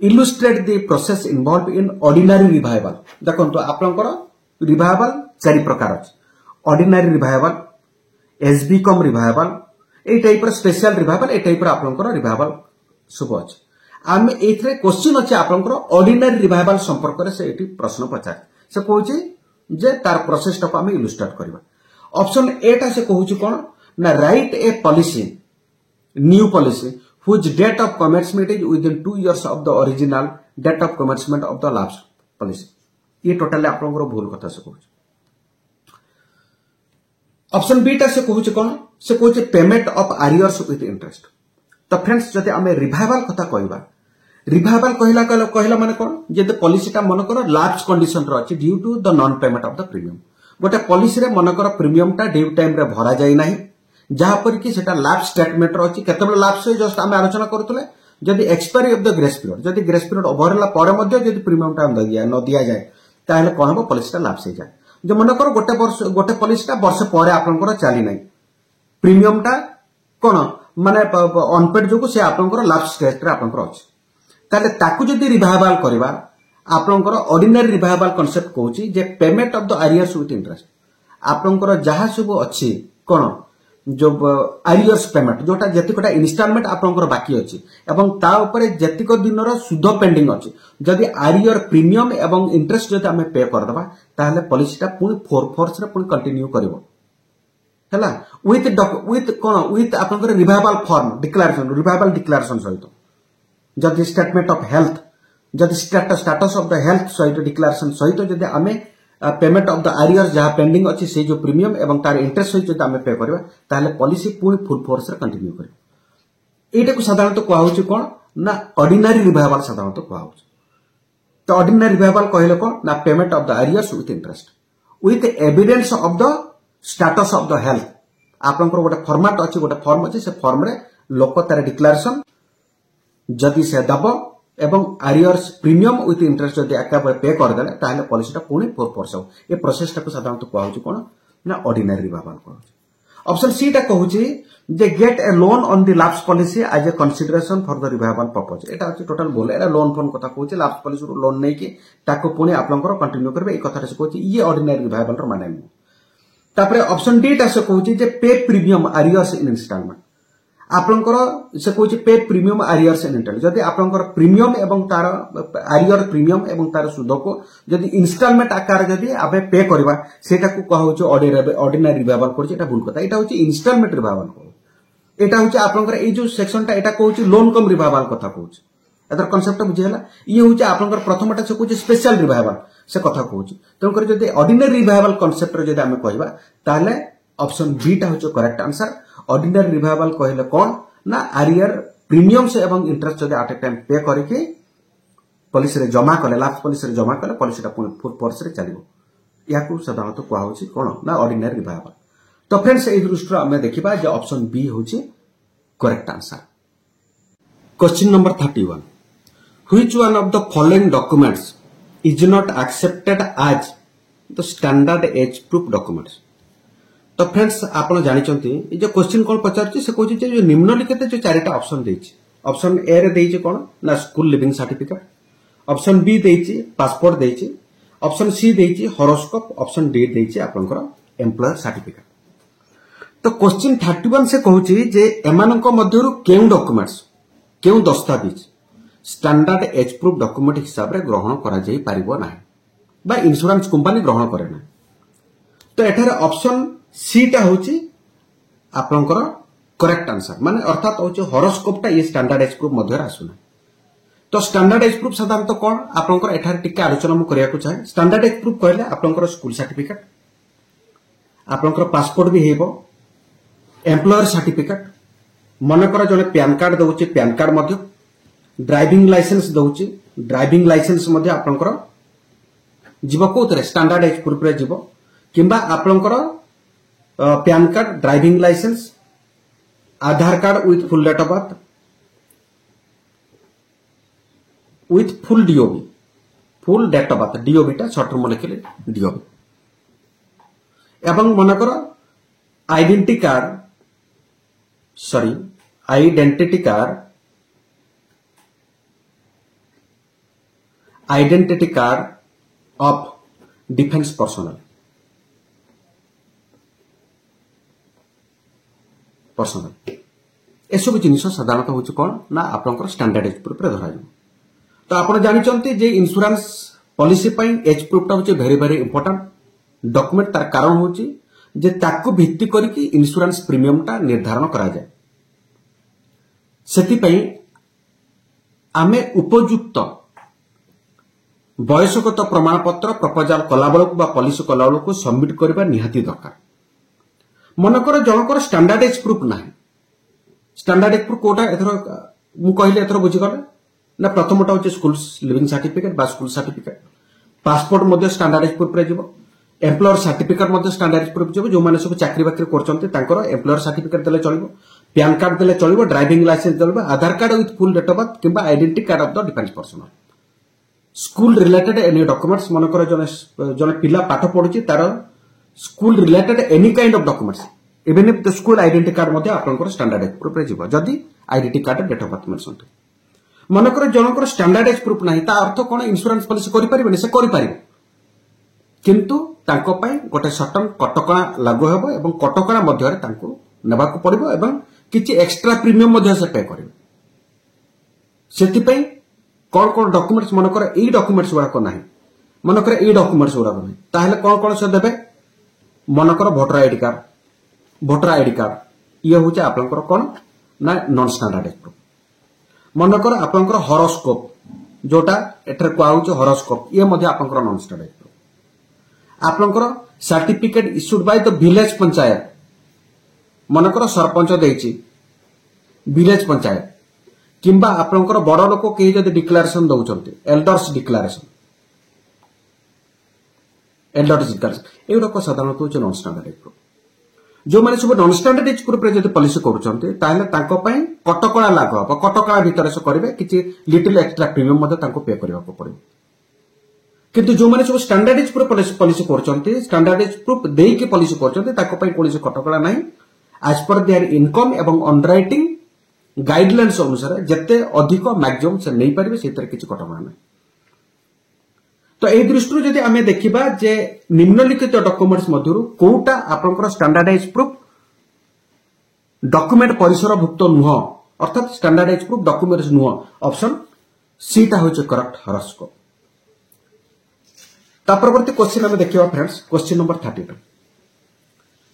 illustrate the process involve in ordinary revival देखंतो आपनकर रिवाइवल चारि प्रकार अछि ordinary revival SB cum revival ए टाइप स्पेशल रिवाइवल ए टाइप आपंकर रिवाइवल सब अच्छे आम ए क्वेश्चन अच्छे आपंकर ऑर्डिनरी रिवाइवल संपर्क से प्रश्न पचार से कहूँ जे तार प्रोसेस टाक आम इलुस्ट्रेट करवा ऑप्शन एटा से कहूँ कौन ना right A policy new policy which date of commencement is within 2 years of the original date of commencement of the last policy ये टोटली आप भूल कथा से कहूँ ऑप्शन बी टा से कहूँ कौन से कहूँ पेमेंट ऑफ आरियर्स विथ इंटरेस्ट तो फ्रेंड्स जब आम रिवाइवल कथा कहवा रिवाइवल कहला माने कौन जब पॉलिसीटा मनकर लाप्स कंडीशन अच्छी due to the non payment of the premium गोटे पॉलिसी रे मनकर प्रीमियमटा ड्यू टाइम रे भरा जाई नाही जहाँपर कि सेटा लाप्स स्टेटमेंट अच्छी केतबेले लाप्स जस्ट आम आलोचना करुले जदि expiry of the grace period जदि ग्रेस पीरियड ओवर होला पर मध्ये जदि प्रीमियमटा न दिया जाए ताहले कोन हो पॉलिसीटा लाप्स हो जाए जो मनकर गोटे पॉलिसीटा वर्ष पर आपनकर चली नाही प्रीमियमटा कोन माने अनपेड जो से आपनकर लाप्स स्टेज रे आपनकर अछि ताले ताकू जदि रिवाइवल करबा आपनकर ऑर्डिनरी रिवाइवल कांसेप्ट कहूची जे payment of the arrears with interest आपनकर जहा सब अछि कोन जो आरियर्स पेमेंट जोटा जतिकटा इन्स्टॉलमेंट आपनकर बाकी अछि एवं ता ऊपर जतिक दिनर सुध पेंडिंग अछि जदि आरियर प्रीमियम एवं इंटरेस्ट जदि हमें पे कर दबा ताहले पॉलिसीटा पुनी 4 फोर्स रे पुनी कंटिन्यू करबो हैला विथ कोन विथ आपनकर रिवाइवल फॉर्म डिक्लेरेशन सहित जदि स्टेटमेंट ऑफ हेल्थ जदि स्टेटस ऑफ द हेल्थ सहित डिक्लेरेशन सहित जदि आमे पेमेंट ऑफ द आरियर्स जहाँ पेंडिंग अच्छी से जो प्रीमियम एवं तार इंटरेस्ट सहित जदि आमे पे करबा ताहले पॉलिसी पुनी फुल फोर्स रे कंटिन्यू करबो एटा को साधारणतः कहू होची कोन ना ऑर्डिनरी रिवाइवल साधारणतः कहू होची तो ऑर्डिनरी रिवाइवल कहले कोन ना payment of the arrears with interest with evidence of the status of the health आपनकर गोटे फॉर्मेट अच्छी गोटे फॉर्म अच्छी से फॉर्म रे लोक तार डिक्लेरेशन जदि से दब एवं आरियर्स प्रीमियम विथ इंटरेस्ट जदि एकाबे पे करदेले ताहले पॉलिसीटा पुणी 4 वर्ष ए प्रोसेसटा को साधारणतः कहू कोन ना ऑर्डिनरी रिवाइवल कहू ऑप्शन सी टा कहू जे get a loan on the lapse policy as a consideration for the revival purpose एटा अछि टोटल बोल एटा लोन फोन कथा कहू लैप्स पॉलिसी रो लोन नै कि ताको पुणी आपनकर कंटिन्यू करबे ए कथा से कहू ये ऑर्डिनरी रिवाइवल रो माने नै तापरे ऑप्शन डी टा से कहू जे पे प्रीमियम आरियर्स इन इंस्टॉलमेंट आपनकर से कहू पे प्रीमियम आरियर्स इन इंटरेस्ट जदि आपनकर प्रीमियम एवं तार आरियर प्रीमियम एवं तार सुध को जदि इंस्टॉलमेंट आकार जदि आबे पे करबा सेटा को कहू ऑर्डिनरी रिवाइवल करछि एटा भूल कथा एटा होछि इंस्टॉलमेंट रिवाइवल को एटा होछि आपनकर ए जो सेक्शनटा एटा कहू लोन कम रिवाइवल कथा कहू एतर कांसेप्ट बुझियला ये होछि आपनकर प्रथमटा से कहू स्पेशल रिवाइवल से कथा कहू तंकर जदि ऑर्डिनरी रिवाइवल कांसेप्ट रे जदि हमें कहबा ताले ऑप्शन बी टा होछि करेक्ट आंसर ऑर्डिनरी रिवाइवल कहले कौन ना आरियर प्रीमियम से एवं इंटरेस्ट जदि एट ए टाइम पे करके पॉलिसी रे जमा कले लास्ट पॉलिसी रे जमा कले पॉलिसीटा पुनी फुल फोर्स रे चलिबो याकू साधारणतः कहू होछि कोन ना ऑर्डिनरी रिवाइवल तो फ्रेंड्स ए दृष्टि हमें देखिबा जे ऑप्शन बी होछि correct answer question number 31 which one of the following documents is not accepted as the standard age proof documents तो फ्रेंड्स आप जानते ये जो क्वेश्चन कौन पचार से कहूँ जो निम्नलिखित जो 4टा ऑप्शन देछि ऑप्शन ए रे देछि कौन ना school leaving certificate option B देछि पासपोर्ट देछि ऑप्शन सी देछि हॉरोस्कोप ऑप्शन डी देछि आपनकर एम्प्लॉयर सर्टिफिकेट तो क्वेश्चन 31 से कहूँ जे एमानक मध्यरु केउ डॉक्यूमेंट्स केउ दस्तावेज स्टैंडर्ड एज प्रूफ डॉक्यूमेंट हिसाब रे ग्रहण करा जाई परिबो नाही बा इंश्योरेंस कंपनी ग्रहण करे ना तो एठारे ऑप्शन सी टा होची आपनकर करेक्ट आंसर माने अर्थात होची हॉरोस्कोप टा ये स्टैंडर्ड एज प्रूफ मध्य आसुना तो स्टैंडर्ड एज प्रूफ साधारणतः कोन आपनकर एठारे टिके आलोचना म करिया को चाहे स्टैंडर्ड एज प्रूफ कहले आपनकर स्कूल सर्टिफिकेट आपनकर पासपोर्ट भी हेबो एम्प्लॉयर सर्टिफिकेट मनकर जने पैन कार्ड दउची पैन कार्ड मध्य ड्राइविंग लाइसेंस दउची ड्राइविंग लाइसेंस मध्य आपनकर जीव कोतरे स्टैंडर्ड एज प्रूफ रे जीव किंबा आपनकर PAN card driving licence Aadhaar card with full date of birth with full DOB full date of birth DOB टा short term लिखले DOB एवं मनकर identity card of defence personnel personnel एसबू जिन साधारणतः हूँ कौन ना आपंकर स्टैंडर्ड एज प्रूफ धर तो आप जानते जे इंश्योरेंस पॉलिसी एज प्रूफटा हूँ वेरी वेरी इंपोर्टेंट डॉक्यूमेंट तार कारण हूँ जे ताकू भित्ति करके इंश्योरेंस प्रीमियमटा निर्धारण करा जाए सेतिपई आमे उपयुक्त बयसगत प्रमाणपत्र प्रपोजाल कला बेलू बा पॉलिसी कला बेलू सबमिट करबा निहाती दरकार मनकर जनकर स्टैंडर्ड एज प्रूफ ना स्टैंडर्ड एज प्रूफ कोटा एथर मु कहले एथर बुझिगले ना प्रथमटा होचे स्कूल लिविंग सर्टिफिकेट बा स्कूल सर्टिफिकेट पासपोर्ट मध्ये स्टैंडर्ड एज प्रूफ रे जिवो एम्प्लॉयर सर्टिफिकेट मध्ये स्टैंडर्ड एज प्रूफ जिवो जो माने सब चाकरी बाकरी करचंती तांकर एम्प्लॉयर सर्टिफिकेट देले चलिबो पैन कार्ड देले चलिबो ड्राइविंग लाइसेंस चलिबो Aadhaar card with full date of birth किबा identity card of the defence personnel school related any documents मनकर जने पिला पाठ पढुची तार school related any kind of documents even if the school identity card मध्ये आपनकर स्टैंडर्ड एज प्रूफ रे जिवो जदी identity card date of birth mention मनकर जनकर स्टैंडर्ड एज प्रूफ नाही ता अर्थ कोन इंश्योरेंस पॉलिसी करि परिबे से करि परिबे किंतु तांको पई गोटे सर्टन कटकणा लागू हेबो एवं कटकणा मध्ये रे तांको नेबाको पड़िबो एवं किछि एक्स्ट्रा प्रीमियम मध्ये से पे करिवे सेति पई कोन कोन डॉक्यूमेंट्स मनकर एई डॉक्यूमेंट्स वाला को नाही मनकर एई डॉक्यूमेंट्स वाला को नाही ताहले कोन से देबे मनकर वोटर आईडी कार्ड ये होचे आपनकर कोन ना नॉन स्टैंडर्ड एज प्रूफ मनकर आपनकर हॉरोस्कोप जोटा एठर को आउचे हॉरोस्कोप ये मध्ये आपनकर नॉन स्टैंडर्ड एज प्रूफ आपनकर certificate issued by the village panchayat मनकर सरपंच देछि विलेज पंचायत किंबा आपनकर बड़ लोक के जदि डिक्लेरेशन दउचंती एल्डर्स डिक्लेरेशन एगुड़ा को साधारणतः होचे नॉन स्टैंडर्ड एज प्रूफ जो माने सब नॉन स्टैंडर्ड एज प्रूफ रे जदि पॉलिसी करूचंती ताहले तांको पई कटकणा लागो अब कटकणा भीतर से करिवे किछि लिटिल एक्स्ट्रा प्रीमियम मध्ये तांको पे करबा को पड़िबो किंतु जो माने सब स्टैंडर्ड एज प्रूफ पॉलिसी करूचंती स्टैंडर्ड एज प्रूफ देई के पॉलिसी करूचंती ताको पई कोनोसी कटकणा नाही एज पर देयर इनकम एवं अंडरराइटिंग गाइडलाइंस अनुसार जते अधिक मैक्सिमम से नहीं पारिबे सेतर किछि कटकणा नाही तो ए दृष्टि जदि आमे देखिबा जे निम्नलिखित डॉक्यूमेंट्स मध्यरु कोटा आपनकर स्टैंडर्ड एज प्रूफ डॉक्यूमेंट परिसर भुक्त नुह अर्थात स्टैंडर्ड एज प्रूफ डॉक्यूमेंट्स नुह ऑप्शन सी टा होचे करेक्ट हॉरोस्कोप ता परवर्ती क्वेश्चन आमे देखिबा friends question number 32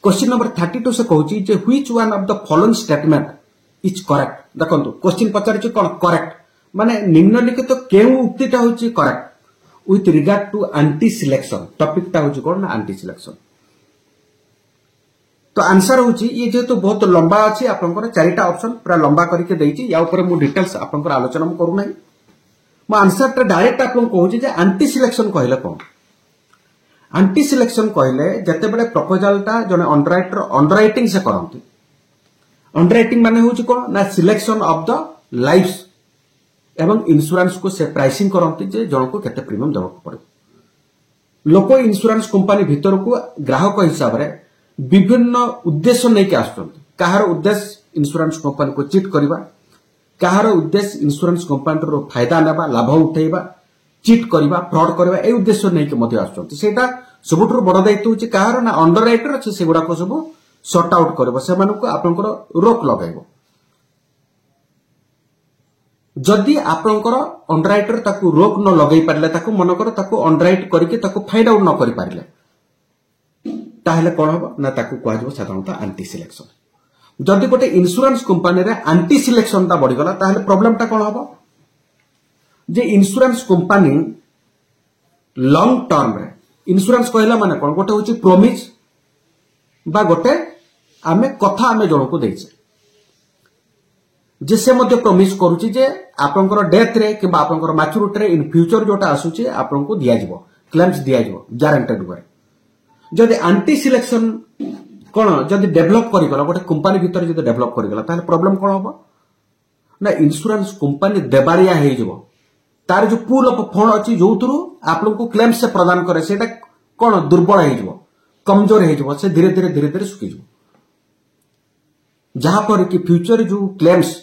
question number 32 से कहूची जे which one of the following statement is correct देखंतु क्वेश्चन पचारिछ कोन करेक्ट माने निम्नलिखित केउ उक्तिटा होची correct with regard to anti selection topic टा होची कोन एंटी सिलेक्शन तो आंसर होची ये जेतु बहुत लंबा अछि आपनकर चारिटा ऑप्शन पूरा लंबा करके देइची या ऊपर मु डिटेल्स आपनकर आलोचना म करू नै म आंसर टा डायरेक्ट आपन कहूची जे एंटी सिलेक्शन कहले कोन एंटी सिलेक्शन कहले जते बडे प्रपोजल टा जने अंडरराइटिंग से करंती अंडरराइटिंग माने होची कोन ना सिलेक्शन ऑफ द लाइफ्स एवं इंश्योरेंस को से प्राइसिंग करंती जे जन को केते प्रीमियम देबा पड़े लोक इंश्योरेंस कंपनी भीतर को ग्राहक हिसाब रे विभिन्न उद्देश्य नै के आछंती काहर उद्देश्य इंश्योरेंस कंपनी को चीट करबा काहर उद्देश्य इंश्योरेंस कंपनी रो फायदा नेबा लाभ उठेबा चीट करबा फ्रॉड करबा ए उद्देश्य नै के मध्ये आछंती सेटा सबुठुर बड़ दायित्व होची काहर ना अंडरराइटर अछि सेगुडा को सब सॉर्ट आउट करबा से मानको आपनकर रोक लगाइबो जदि आपनकर अंडरराइटर ताकू रोक न लगै पारले ताकू मनकर ताकू अंडरराइट करके ताकू फाइंड आउट न करि पारले ताहले कोन हो ना ताकू कहै जो साधारणतः एंटी सिलेक्शन जदि गोटे इंश्योरेंस कंपनी रे एंटी सिलेक्शन ता बढ़ी गला ताहले प्रॉब्लम ता कोन हो जे इंश्योरेंस कंपनी लॉन्ग टर्म रे इंश्योरेंस कहला माने कोन गोटे होची प्रॉमिस बा गोटे आमे कथा आमे जण को दैछे जिसे मध्य प्रॉमिस करूची जे आपनकर डेथ रे कि आपनकर मैच्योरिटी रे इन फ्यूचर जोटा आसुची आपनको दिया जिवो क्लेम्स दिया जिवो गारंटेड वे जदि एंटी सिलेक्शन कोन जदि डेवलप करि गला गोटे कंपनी भीतर जदि डेवलप करि गला ताले प्रॉब्लम कोन होबो ना इंश्योरेंस कंपनी देबारिया हे जिवो तार जो पूल ऑफ फंड अछि जोथुरु आपनको क्लेम्स से प्रदान करे सेटा कोन दुर्बल हे जिवो कमजोर हे जिवो से धीरे धीरे सुखी जिवो जहां पर कि फ्यूचर जो क्लेम्स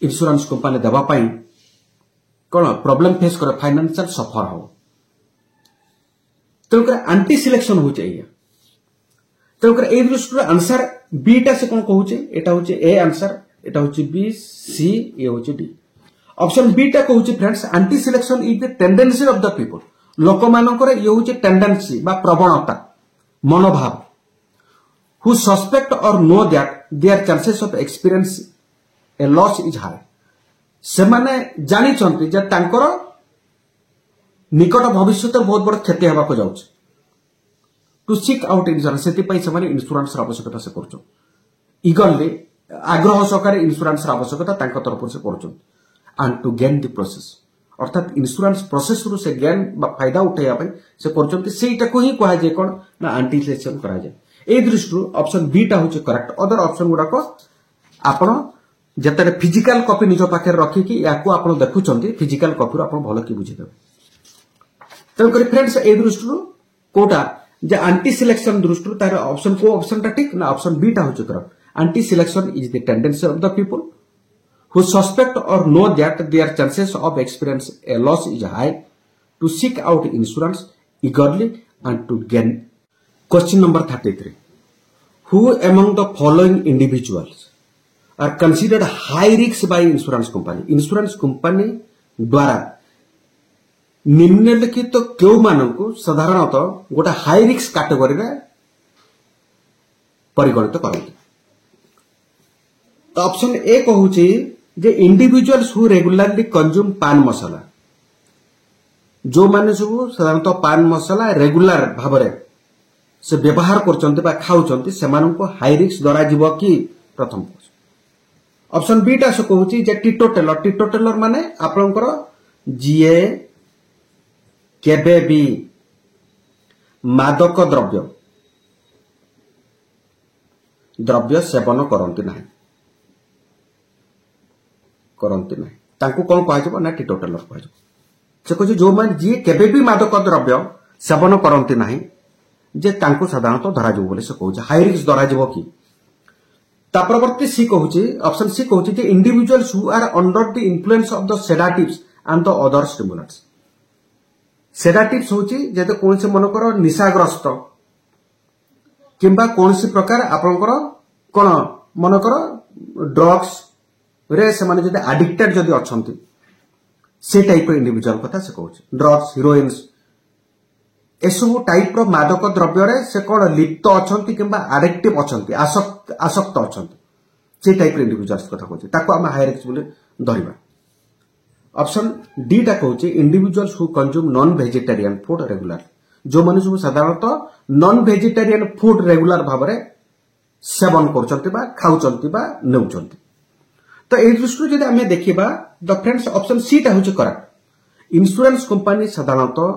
इंश्योरेंस कंपनी देबा पई कोन प्रॉब्लम फेस करे फाइनेंशियल सफर हो तो एंटी सिलेक्शन हो चाहिए तो ए दृष्टि आंसर बीटा से कौन कहूचे एटा होचे ए आंसर एटा होचे बी सी ए होचे डी ऑप्शन बीटा कहूचे friends anti selection is the tendency of the people लोक मानकर ये होचे टेंडेंसी बा प्रवणता मनोभाव who suspect or know that there chances of experience a loss is high से माने जानी चंती जे तांकर निकट भविष्य बहुत बड़ क्षति हेबा को जाउछ टू सीक आउट इंश्योरेंस से इन्शुरांस आवश्यकता से कर इगरली आग्रह सहकार इन्शुरांस आवश्यकता तरफ से कर and to gain the process अर्थात इन्शुरांस प्रोसेस रु से गेन फायदा उठाइबा से करटा ही कह जाए कौन ना एंटी सिलेक्शन करा जाए ए दृष्टि ऑप्शन बी टा होचे करेक्ट अदर ऑप्शन गुडाक आपण जतरे फिजिकल कॉपी निज पाखे रखिकी याको आपण देखुचंती फिजिकल कॉपी रो आपण भलो की बुझिदेबे तन करी फ्रेंड्स ए दृष्टि कोटा जे एंटी सिलेक्शन दृष्टि तार ऑप्शन को ऑप्शन टा ठीक ना ऑप्शन बी टा होचे correct anti selection is the tendency of the people who suspect or know that their chances of experience a loss is high to seek out insurance eagerly and to gain. Question number 33. Who among the following individuals are considered high risk by insurance company? Insurance company द्वारा निम्नलिखित तो क्यों मानक साधारणतः गोटे high risk category रे परिगणित करते तो ऑप्शन ए कहूची जे individuals who regularly consume pan masala जो माने सब साधारणतः पान मसाला रेगुलर भाबरे से व्यवहार करचंती बा खाउचंती सेमाननको हाई रिस्क द्वारा जीव कि प्रथम ऑप्शन बी टा से कहूची जे टीटोटेलर माने आपनकर जीए केबे भी मादक द्रव्य सेवन करंती नाही तांको कौन कह ना टीटोटेलर कह से कह जो मैंने जी केबे भी मादक द्रव्य सेवन करती ना जे तांको साधारणतः धरा जाव बोले से कहूँ हाई रिस्क धरा जाव कि परवर्ती सी कहूँ ऑप्शन सी कहूँ जे individuals who are under the influence of the sedatives and the other stimulants sedatives होची जेते कौन से मनकर निशाग्रस्त किंबा कौन सी प्रकार आपनकर कोन मनकर ड्रग्स रे से माने जदि एडिक्टेड जदि अछंती से टाइप इंडिविजुअल कथा से कहूँ ड्रग्स हिरोइन्स एसबू टाइप रो मादक द्रव्य रे से कौन लिप्त अछंती किंबा एडिक्टिव अछंती आसक्त अछंती से टाइप इंडिविजुअल्स कथा कहूँ ताको हम हाई रिस्क बोले धरिबा ऑप्शन डी टा कहूँ individuals who consume non vegetarian food regular जो माने सब साधारणतः नॉन वेजिटेरियन फूड रेगुलर भाव में सेवन करचंती बा खाउचंती बा नेउचंती तो ए दृष्टि जदि आमे देखिबा द फ्रेंड्स ऑप्शन सी टा होचे करेक्ट इंश्योरेंस कंपनी साधारणतः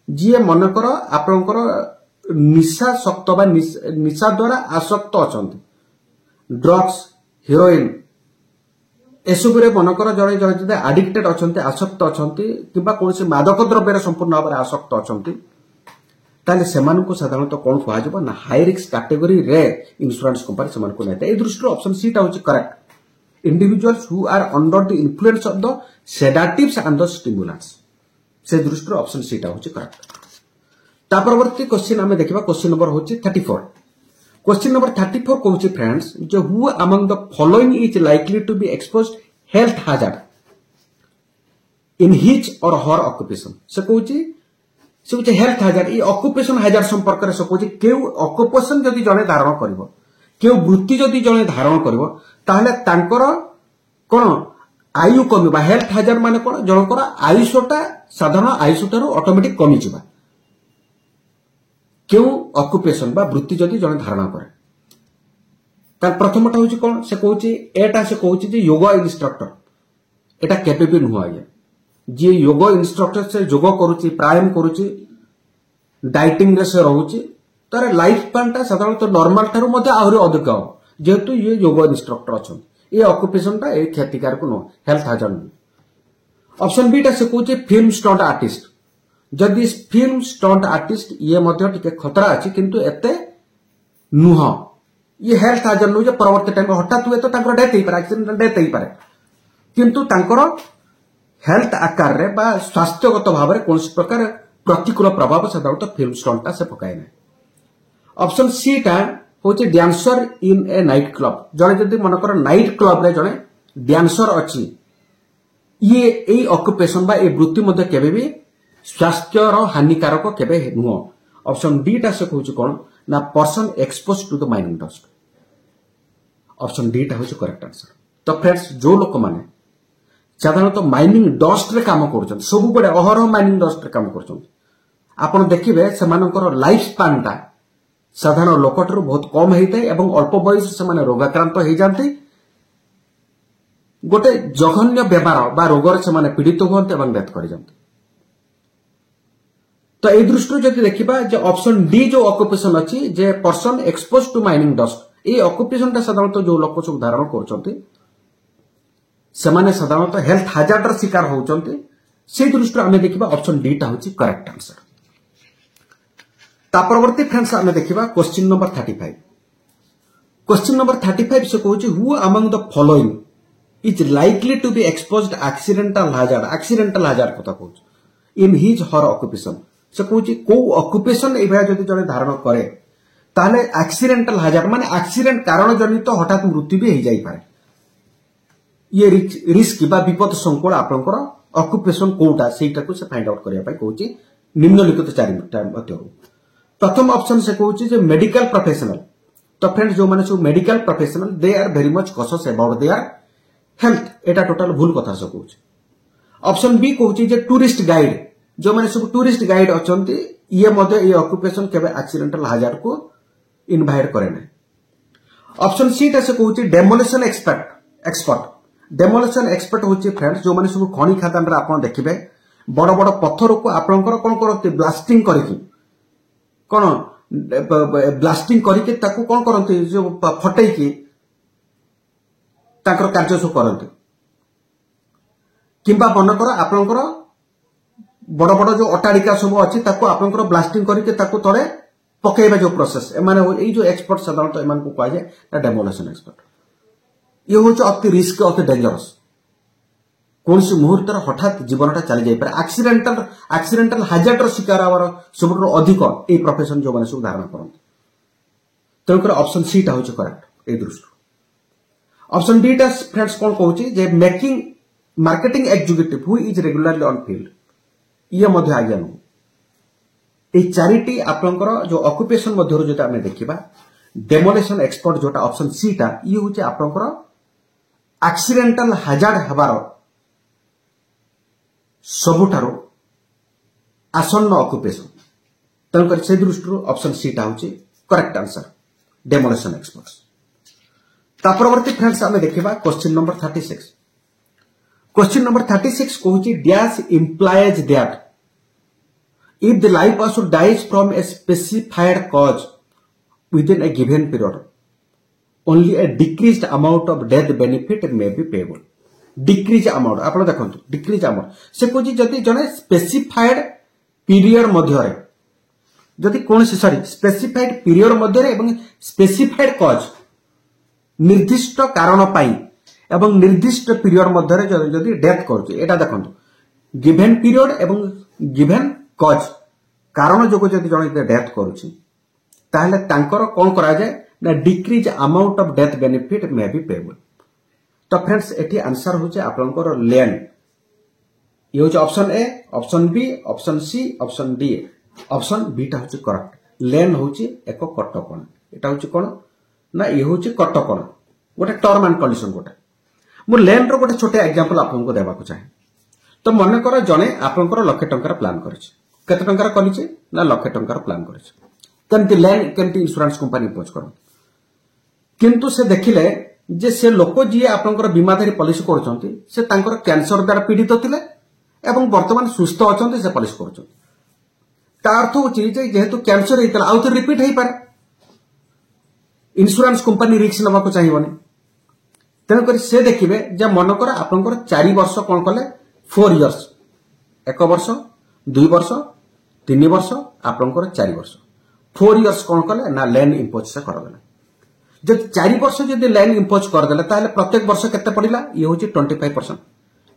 जी मनकर आपनकर निशा शक्त बा निशा द्वारा आसक्त अछंती ड्रग्स हिरोइन एसबुरे मनकर जड़े जड़े जदि एडिक्टेड अछंती आसक्त अछंती किबा कोनसे मादक द्रव्य संपूर्ण भाव में आसक्त अछंती ताले सेमाननको साधारणतः कौन कह ना हाई रिस्क कैटेगरी रे इंश्योरेंस कंपनी सेमाननको नेता ए दृष्टि ऑप्शन सी टा होचे correct individuals who are under the influence of the sedatives and the stimulants से दृष्टि ऑप्शन सी टा होचे करेक्ट ता परवर्ती क्वेश्चन हमें देखिबा क्वेश्चन नंबर होचे 34 क्वेश्चन नंबर 34 कहूचे फ्रेंड्स जो who among the following is likely to be exposed health hazard in his or her occupation से कहूचे हेल्थ हैजर्ड ई ऑक्युपेशन हैजर्ड संपर्क रे से कहूचे केउ ऑक्युपेशन जदी जने धारण करबो केउ वृत्ति जदी जने धारण करबो ताहले तांकर कोन आयु कमिबा हेल्थ हैजर्ड माने कोन जनकर आयुषटा साधारण आयुषटारो ऑटोमेटिक कमी जिबा केउ ऑक्युपेशन बा वृत्ति जदी जने धारण करे ता प्रथमटा होची कोन से कहूची एटा से कहूची जे योगा इंस्ट्रक्टर एटा केबे भी नुह आया जे योगा इंस्ट्रक्टर से योग करूची प्राणायाम करूची डाइटिंग रे से रहूची तार लाइफ स्पैन टा साधारणतः नॉर्मल ठारू मध्ये आहुरी अधिक हो जेहेतु ये योग इंस्ट्रक्टर अच्छा ये ऑक्युपेशन टा ए क्षतिकारक नुह हेल्थ हैजर्ड नुह ऑप्शन बी टा से कहूचे फिल्म स्टंट आर्टिस्ट जदि फिल्म स्टंट आर्टिस्ट ये मध्ये टिके खतरा अछि किंतु एते नुह ये हेल्थ हैजर्ड नुह जे परवर्ती टाइम हठात हुए तो तांकर डेथ ही पारे एक्सीडेंट डेथ ही पारे किंतु तांकर हेल्थ आकार रे बा स्वास्थ्यगत भाव में कौन प्रकार प्रतिकूल प्रभाव साधारणतः फिल्म स्टंट टा से पकाए ना ऑप्शन सी टा होचे डांसर इन ए नाइट क्लब जड़े जदि मनकर नाइट क्लब रे जड़े डांसर अच्छी ये एई ऑक्युपेशन बा ए वृत्ति मध्य केबे भी स्वास्थ्य रो हानिकारक केबे नुह ऑप्शन डी टा से कहूची कोन ना person expose to the mining dust option D टा होची करेक्ट आंसर तो फ्रेंड्स जो लोक माने साधारणतः माइनिंग डस्ट रे काम करछन सब बडे अहरह माइनिंग डस्ट रे काम करछन आपण देखिबे सेमानकर लाइफ स्पान टा साधारण लोकटरू बहुत कम हेइते एवं अल्प बयस से माने रोगाक्रांत हो जांती गोटे जघन्य बेमार बा रोगर से माने पीड़ित होते एवं डेथ कर जाते तो ए दृष्टि जदि देखिबा जे ऑप्शन डी जो ऑक्युपेशन अछि जे person expose to mining dust ए ऑक्युपेशन ता साधारणतः जो लोक सब धारण करछंती सेमाने साधारणतः हेल्थ हाजार्डर शिकार होउछंती से दृष्टि आमे देखिबा ऑप्शन डी टा होछि करेक्ट आंसर ता परवर्ती फ्रेंड्स आमे देखिबा क्वेश्चन नंबर 35 क्वेश्चन नंबर 35 से कहूछि who among the following is likely to be exposed accidental hazard कथा कहूछि इन हिज हर ऑक्युपेशन से कहूछि को ऑक्युपेशन ए भया जदि जने धारण करे ताले एक्सीडेंटल हाजार्ड माने एक्सीडेंट कारण जनित हठात मृत्यु भी हो जाई पारे ये रिस्क बा विपद संकुल आपनकर ऑक्युपेशन कोटा सेटा को से फाइंड आउट करिया पई कहूछि निम्नलिखित चारिटा मध्य प्रथम ऑप्शन से कहूछि जे मेडिकल प्रोफेशनल तो फ्रेंड्स जो माने सब medical professional they are very much cautious about their health एटा टोटल भूल कथा से कहूछि ऑप्शन बी कहूछि जे टूरिस्ट गाइड जो माने सब टूरिस्ट गाइड अछंती ये मध्य ये ऑक्युपेशन केबे एक्सीडेंटल हाजार्ड को इनवाइट करे नै ऑप्शन सी ता से कहूछि डेमोलिशन एक्सपर्ट डेमोलिशन एक्सपर्ट होछि फ्रेंड्स जो माने सब खणी खादान रे आपण देखिबे बड़ बड़ पत्थर को आपनकर कोन करते ब्लास्टिंग करिकि कोन ब्लास्टिंग करिकि ताकू कोन करते जो फटै की ताकर कार्य सब करते किंबा मनकर आपनकर बड़ बड़ जो अटारिका सब अछि ताकू आपनकर ब्लास्टिंग करिकि ताकू तळे पकेइबा जो प्रोसेस माने एई जो एक्सपर्ट साधारणतः एमान को कहा जाय डेमोलिशन एक्सपर्ट ये होछ अति रिस्क अति डेंजरस कौन सी मुहूर्त हठात जीवनटा चली जाई पारे एक्सीडेंटल हाजार्ड शिकार आवर सबुठ अधिक ए प्रोफेशन जो माने सब धारण करन तेकर ऑप्शन सी टा होछ करेक्ट ए दृष्टि ऑप्शन डी टा फ्रेंड्स कोन कहूची जे making marketing executive who is regularly on field ये मध्य आज्ञा नु ए चारिटी आपनकर जो ऑक्युपेशन मध्य जो आमे देखिबा डेमोलिशन एक्सपर्ट जोटा ऑप्शन सी टा ये होची आपनकर एक्सीडेंटल हाजार्ड हबार सबुठारो आसन्न ऑक्युपेशन तनकर से दृष्टि ऑप्शन सी टा होची करेक्ट आंसर डेमोलिशन एक्सपर्ट्स ता परवर्ती फ्रेंड्स आमे देखिबा क्वेश्चन नंबर 36 क्वेश्चन नंबर 36 कहूची dash implies that if the life person dies from a specified cause within a given period only a decreased amount of death benefit may be payable decrease amount आपण देखंतु decrease amount से Cozi जति जने specified period मध्य रे जति कोन से sorry specified period मध्य रे एवं स्पेसिफाइड कॉज निर्दिष्ट कारण पाई एवं निर्दिष्ट पीरियड मध्य रे जति डेथ करछ एटा देखंतु गिवन पीरियड एवं गिवन कॉज कारण जोको जति जने डेथ करछ ताहले तांकर कोन करा जाय ना decrease amount of death benefit may be payable तो फ्रेंड्स एठी आंसर होचे आपनकर लेन ये होचे option A option B option C option D option B टा होचे करेक्ट लेन होचे एक कटकण एटा होचे कोन ना ये होचे कटकण गोटे टर्म एंड कंडीशन गोटे मु लेन रो गोटे छोटे एग्जांपल आपनको देबा को चाहे तो मन कर जने आपनकर लाख टंकार प्लान करिछ केते टंकार कलिछ ना लाख टंकार प्लान करिछ केमती लैंड केमती इंश्योरेंस कंपनी पोच कर किंतु से देखिले जे से लोक जी आपनकर बीमाधारी पॉलिसी करछंती से तांकर कैंसर द्वारा पीड़ित थिले एवं वर्तमान सुस्थ अछंती से पॉलिसी करछंती ता अर्थ होची जे जेहेतु कैंसर हेतला आउ तो रिपीट हेई पारे इंश्योरेंस कंपनी रिस्क नबा को चाहिबनी तेन कर से देखिबे जे मनकर आपनकर 4 वर्ष कोन कले 4 इयर्स 1 वर्ष 2 वर्ष 3 वर्ष आपनकर 4 वर्ष 4 इयर्स कोन कले ना लैंड इंपोज से कर देले जब 4 वर्ष जदि लैंड इंपोज कर देले ताले प्रत्येक वर्ष केते पडिला ये होची 25%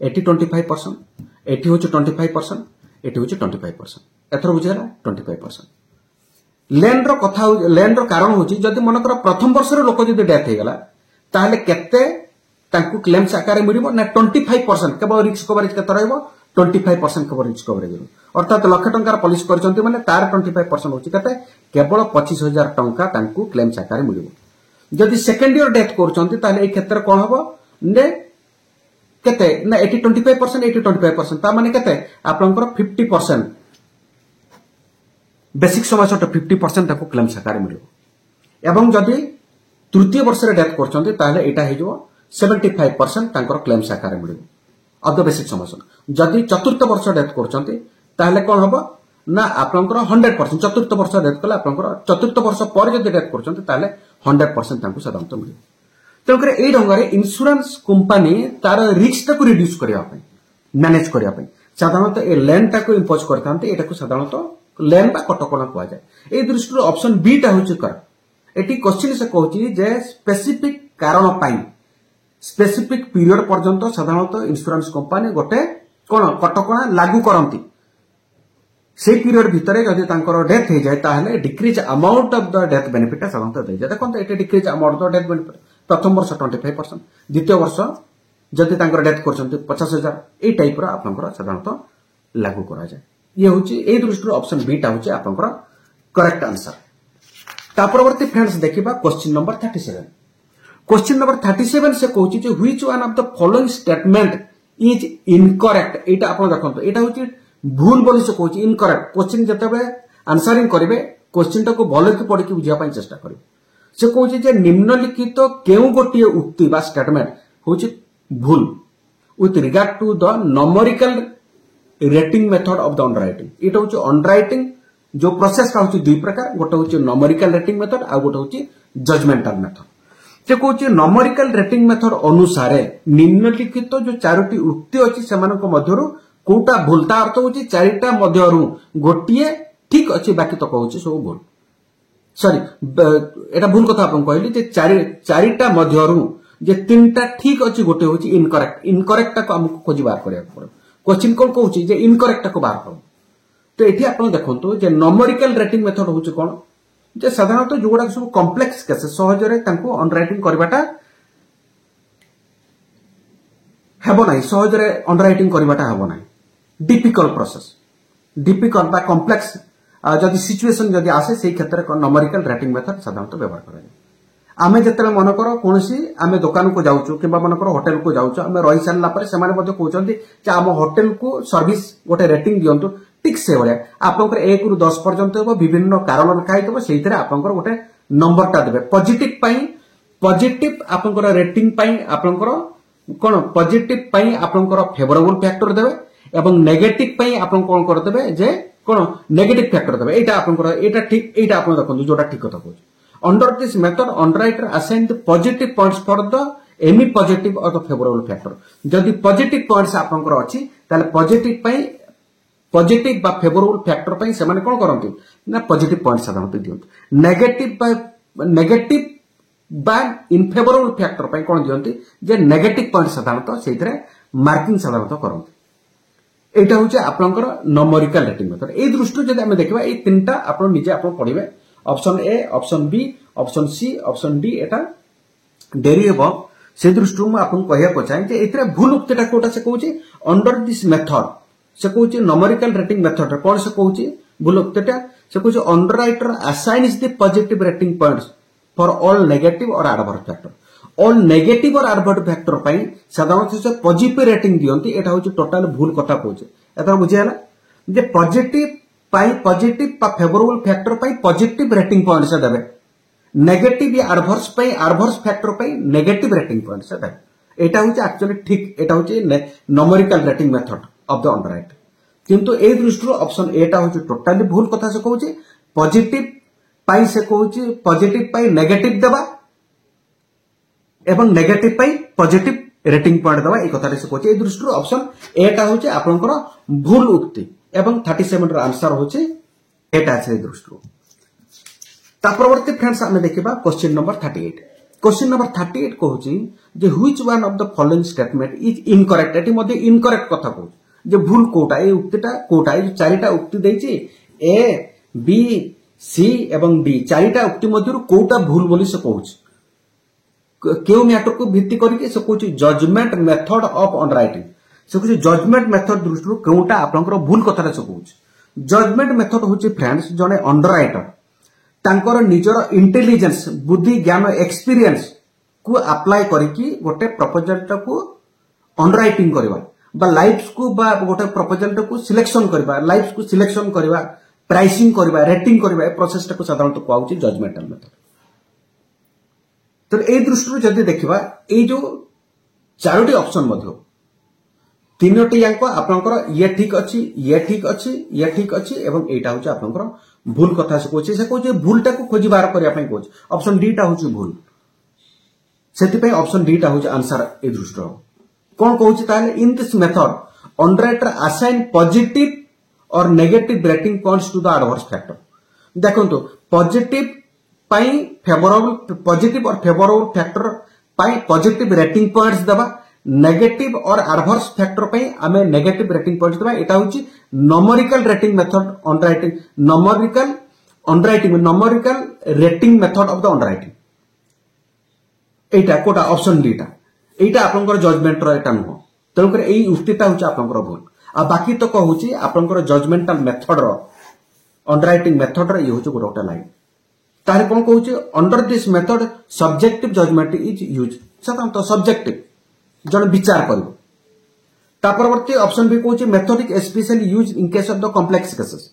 एटी 25% एटी होची 25% एटी होची 25% एथर बुझेला 25% लेन रो कथा लेन रो कारण होची जदि मनकर प्रथम वर्ष रो लोक जदि डेथ हे गला ताहले केते तांकु क्लेम्स आकार मिलिबो ना 25% केवल रिस्क कवरेज केते रहइबो 25% केवल रिस्क कवरेज अर्थात लाख टंकार पॉलिसी करचंती माने तार 25% होची केते केवल 25,000 टंका तांकु क्लेम्स आकार मिलिबो जदि सेकंड ईयर डेथ करचंती ताहले ए क्षेत्र कोन हबो ने केते ना 25% 25% ता माने केते आपनकर 50% बेसिक समय 50% ताको क्लेम्स आकार मिलिबो एवं जदि तृतीय वर्ष रे डेथ करचंती ताहले एटा हे जो 75% तांकर क्लेम्स आकार मिलिबो ऑफ द बेसिक समय जदि चतुर्थ वर्ष डेथ करचंती ताहले कोन हबो ना आपनकर 100% चतुर्थ वर्ष डेथ कला आपनकर चतुर्थ वर्ष पर जदि डेथ करचंती ताहले 100% तांको साधारणतः मिलिबो तेणुकर एई ढंगरे इंश्योरेंस कंपनी तार रिस्क टाको रिड्यूस करिया पई मैनेज करिया पई साधारणतः ए लैंड टाको इंपोज करथांते एटा को साधारणतः लेन बा कटकणा कुआ जाए ए दृष्टि ऑप्शन बी टा होची कर एटी क्वेश्चन से कहूची जे स्पेसिफिक कारण पाई स्पेसिफिक पीरियड पर्यंत साधारणतः इंश्योरेंस कंपनी गोटे कोन कटकणा लागू करंती से पीरियड भितरे जदि तांकर डेथ हे जाय ताहले decrease amount of the death benefit साधारणतः दे जाय देखो eighty decrease amount of death benefit प्रथम वर्ष 25% द्वितीय वर्ष जदि तांकर डेथ करचंती 50,000 ए टाइप रो आपनकर साधारणतः लागू करा जाय ये होची ए दृष्टि ऑप्शन बी टा होची आपनकर करेक्ट आंसर ता परवर्ती फ्रेंड्स देखिबा क्वेश्चन नंबर 37 क्वेश्चन नंबर 37 से कहूची जे which one of the following statement is incorrect एटा आपन देखंतो एटा होची भूल बोली से कहूची इनकरेक्ट क्वेश्चन जतबे आंसरिंग करिवे क्वेश्चन टाको भलो कि पढि कि बुझिया पई चेष्टा करिवे से कहूची जे निम्नलिखित केउ गोटिए उक्ति बा स्टेटमेंट होची भूल with regard to the numerical rating method of the underwriting it होची अंडरराइटिंग जो प्रोसेस का होची दुई प्रकार गोटे होची न्यूमेरिकल रेटिंग मेथड आ गोटे होची जजमेंटल मेथड से कहूची न्यूमेरिकल रेटिंग मेथड अनुसार निम्नलिखित जो चारोटी उक्ति अछि सेमानक मध्यरु कोटा भूलता अर्थ होची चारिटा मध्यरु गोटिए ठीक अछि बाकी तो कहूची सब भूल सॉरी एटा भूल कथा आपन कहली जे चारिटा मध्यरु जे तीनटा ठीक अछि गोटे होची इनकरेक्ट इनकरेक्ट को हमको खोजी बाहर करिया पड़ो क्वेश्चन कोन कहूची जे इनकरेक्ट को बाहर करो तो एठी आपण देखंतु जे न्यूमेरिकल रेटिंग मेथड होची कोन जे साधारणतः जोडा सब कॉम्प्लेक्स केस सहजरे तांको अंडरराइटिंग करबाटा हेबो नाही सहजरे अंडरराइटिंग करबाटा हेबो नाही डिफिकल्ट प्रोसेस डिफिकल्ट बा कॉम्प्लेक्स जदि सिचुएशन जदि आसे सेही क्षेत्र न्यूमेरिकल रेटिंग मेथड साधारणतः व्यवहार करा जाय आमे जतले मन करो कोनसी आमे दुकान को जाउचो किबा मन करो होटल को जाउचो आमे रही सारला पर से माने मध्ये कहउचंती जे आम होटल को सर्विस गोटे रेटिंग दियंतु ठीक से बळे आपनकर 1 रु 10 पर्यंत हो विभिन्न कारण रखाइ तबो सेहितरे आपनकर गोटे नंबर ता देबे पॉजिटिव आपनकर रेटिंग पई आपनकर कोन पॉजिटिव पई आपनकर फेवरेबल फैक्टर देबे एवं नेगेटिव पई आपन कोन कर देबे जे कोन नेगेटिव फैक्टर देबे एटा आपनकर एटा ठीक एटा आपन देखंतु जोटा ठीक कथा कहउछ Under this method, underwriter assign the positive points for the any positive or the favorable factor. जदि positive points आपनकर अछि ताले positive बा favorable factor पई से माने कोन करंती ना positive points साधारणतः दियंती negative बा unfavorable factor पई कोन दियंती जे negative points साधारणतः सेइतरे मार्किंग साधारणतः करंती एटा होचे आपनकर न्यूमेरिकल रेटिंग मेथड ए दृष्टि जदि हम देखबा ए तीनटा आपन निजे आपन पढिबे option A option B option C option D एटा डेरी हेबो से दृष्टि में आपन कहया को चाहे जे एतरे भूल उक्तिटा कोटा से कहूची अंडर दिस मेथड से कहूची न्यूमेरिकल रेटिंग मेथड कोन से कहूची भूल उक्तिटा से कहूची underwriter assigns the positive rating points for all negative और एडवर्स फैक्टर ऑल नेगेटिव और एडवर्स फैक्टर पई साधारणतः से पॉजिटिव रेटिंग दियंती एटा होची टोटल भूल कथा कहूची एता बुझियाला जे पॉजिटिव पाई पॉजिटिव पा फेवरेबल फैक्टर पाई पॉजिटिव रेटिंग पॉइंट से देबे नेगेटिव या एडवर्स फैक्टर पाई नेगेटिव रेटिंग पॉइंट से देबे एटा होची एक्चुअली ठीक एटा होची numerical rating method of the underwriter किंतु ए दृष्टि ऑप्शन ए टा होची टोटली भूल कथा से कहूची पॉजिटिव पाई से कहूची पॉजिटिव पाई नेगेटिव देबा एवं नेगेटिव पाई पॉजिटिव रेटिंग पॉइंट देबा ए कथा से कहूची ए दृष्टि ऑप्शन ए टा होची आपनकर भूल उक्ति एवं 37 रो आंसर होचे एटा से दृष्टि ता परवर्ती फ्रेंड्स हमें देखिबा क्वेश्चन नंबर 38 क्वेश्चन नंबर 38 कहूची जे which one of the following statement is incorrect एटी मध्ये इनकरेक्ट कथा कहू जे भूल कोटा ए उक्तिटा कोटा ए चारिटा उक्ति दैची ए बी सी एवं डी चारिटा उक्ति मध्यरु कोटा भूल बोली से कहूछ केउ मैटर को भित्ति करके से कहूछ जजमेंट मेथड ऑफ अंडरराइटिंग से कहूछ जजमेंट मेथड दृष्टि केउटा आपनकर भूल कथा से कहूछ जजमेंट मेथड होची फ्रेंड्स जने अंडरराइटर तांकर निजर इंटेलिजेंस बुद्धि ज्ञान एक्सपीरियंस को अप्लाई करके गोटे प्रपोजल को अंडरराइटिंग करबा बा लाइफ्स को बा गोटे प्रपोजल को सिलेक्शन करबा लाइफ्स को सिलेक्शन करबा प्राइसिंग करबा रेटिंग करबा प्रोसेस को साधारणतः कहउची जजमेंटल मेथड। तो ए दृष्टि जदि देखिबा ए जो चारोटी ऑप्शन मध्य तीनोटी याक आपनकर ये ठीक अछि ये ठीक अछि ये ठीक अछि एवं एटा होची आपनकर भूल कथा से कहउची भूलटा को खोजी बाहर करिया पई कहउची ऑप्शन डी टा होची भूल सेति पई ऑप्शन डी टा होची आंसर ए दृष्टि कौन कहउची ताले in this method underwriter assign positive और negative rating points to the adverse factor देखंतु पॉजिटिव पाई फेवरेबल पॉजिटिव और फेवरेबल फैक्टर पाई पॉजिटिव रेटिंग पॉइंट्स देबा नेगेटिव और एडवर्स फैक्टर पाई हमें नेगेटिव रेटिंग पॉइंट्स देबा एटा होची numerical rating method underwriting numerical rating method of the underwriting एटा कोटा ऑप्शन डी टा एटा आपनकर जजमेंट रो एटा नुह तेणुकर एई उक्तिटा होची आपनकर भूल आ बाकी तो कहूची आपनकर जजमेंटल मेथड रो अंडरराइटिंग मेथड रो ये होची गोटा लाइन तारे कोन कहूची under this method subjective judgement is use साधारणतः सब्जेक्टिव जन विचार करिवो ता परवर्ती ऑप्शन भी कहूची methodic specially use in case of the complex cases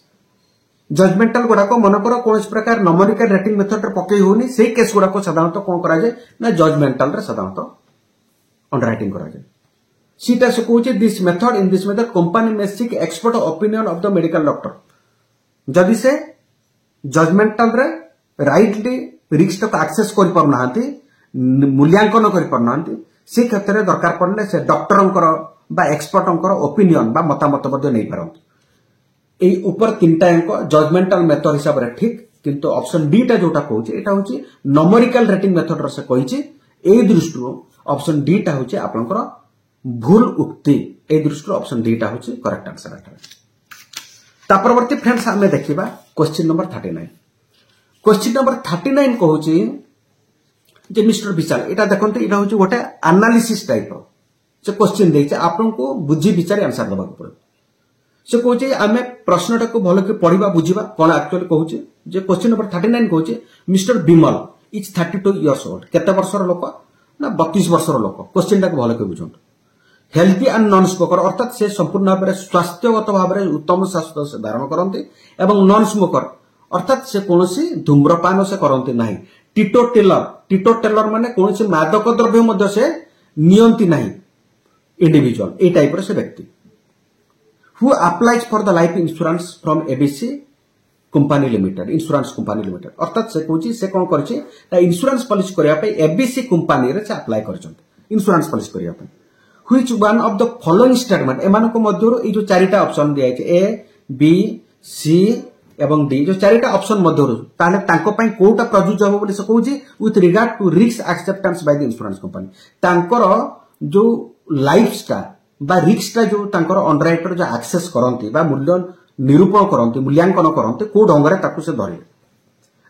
judgemental गुडा को मन कर कौन प्रकार न्यूमेरिकल रेटिंग मेथड रे पकई होनी से केस गुडा को साधारणतः कोन करा जाय ना जजमेंटल रे साधारणतः अंडरराइटिंग करा जाय सीटा से कहूची this method in this method company में seek expert opinion of the medical doctor जदि से जजमेंटल रे राइटली रिस्क को एक्सेस कर पारनांती मूल्यांकन कर पारनांती से क्षेत्र में दरकार पड़ने से डॉक्टरंकर बा एक्सपर्टंकर ओपिनियन बा मतामत मध्ये नै पारंती एई ऊपर तीनटा अंक जजमेंटल मेथड हिसाब रे ठीक किंतु ऑप्शन डी टा जोटा कहूची एटा होची न्यूमेरिकल रेटिंग मेथड रे से कहिची एई दृष्टिरो ऑप्शन डी टा होची आपनकर भूल उक्ति ए दृष्टि ऑप्शन डी टा होची करेक्ट आंसर एटा ता परवर्ती फ्रेंड्स हमें देखिबा क्वेश्चन नंबर 39 क्वेश्चन नंबर 39 कहूची जे मिस्टर विशाल एटा देखंते एटा होची गोटे एनालिसिस टाइप से क्वेश्चन देइचे आपनको बुझी विचार आंसर देबा पड़े से कहूची आमे प्रश्नटा को भलो के पढिबा बुझिबा कोन एक्चुअली कहूची जे क्वेश्चन नंबर 39 कहूची mister Vimal is 32 years old केते वर्षर लोक ना 32 वर्षर लोक क्वेश्चन टा को भलो के बुझंत हेल्थी एंड नॉन स्मोकर अर्थात से संपूर्ण भाव में स्वास्थ्यगत भाव में उत्तम स्वास्थ्य से धारण करते एवं नॉन स्मोकर अर्थात से कौन धूम्रपान से करते ना टीटो टेलर माने कौन मादक द्रव्य से नियंती ना इंडिविजुअल ए टाइप से व्यक्ति who applies for the life insurance from ABC company limited insurance company limited अर्थात से कहूँ से कौन कर इंश्योरेंस पॉलिसी करने एबीसी कंपनी से अप्लाई कर इंश्योरेंस पॉलिसी करने Which one of the following statement एमानको मध्यरु ए जो चारिटा ऑप्शन दिया है ए बी सी एवं डी जो चारिटा ऑप्शन मध्यरु ताले तांको पई कोटा प्रযোज्य हो बोली से कहूची with regard to risk acceptance by the insurance company तांकर जो लाइफस्टा बा रिस्कटा जो तांकर अंडरराइटर जो एक्सेस करंती बा मूल्य निरूपण करंती मूल्यांकन करंती को ढंगरे ताकू से धरे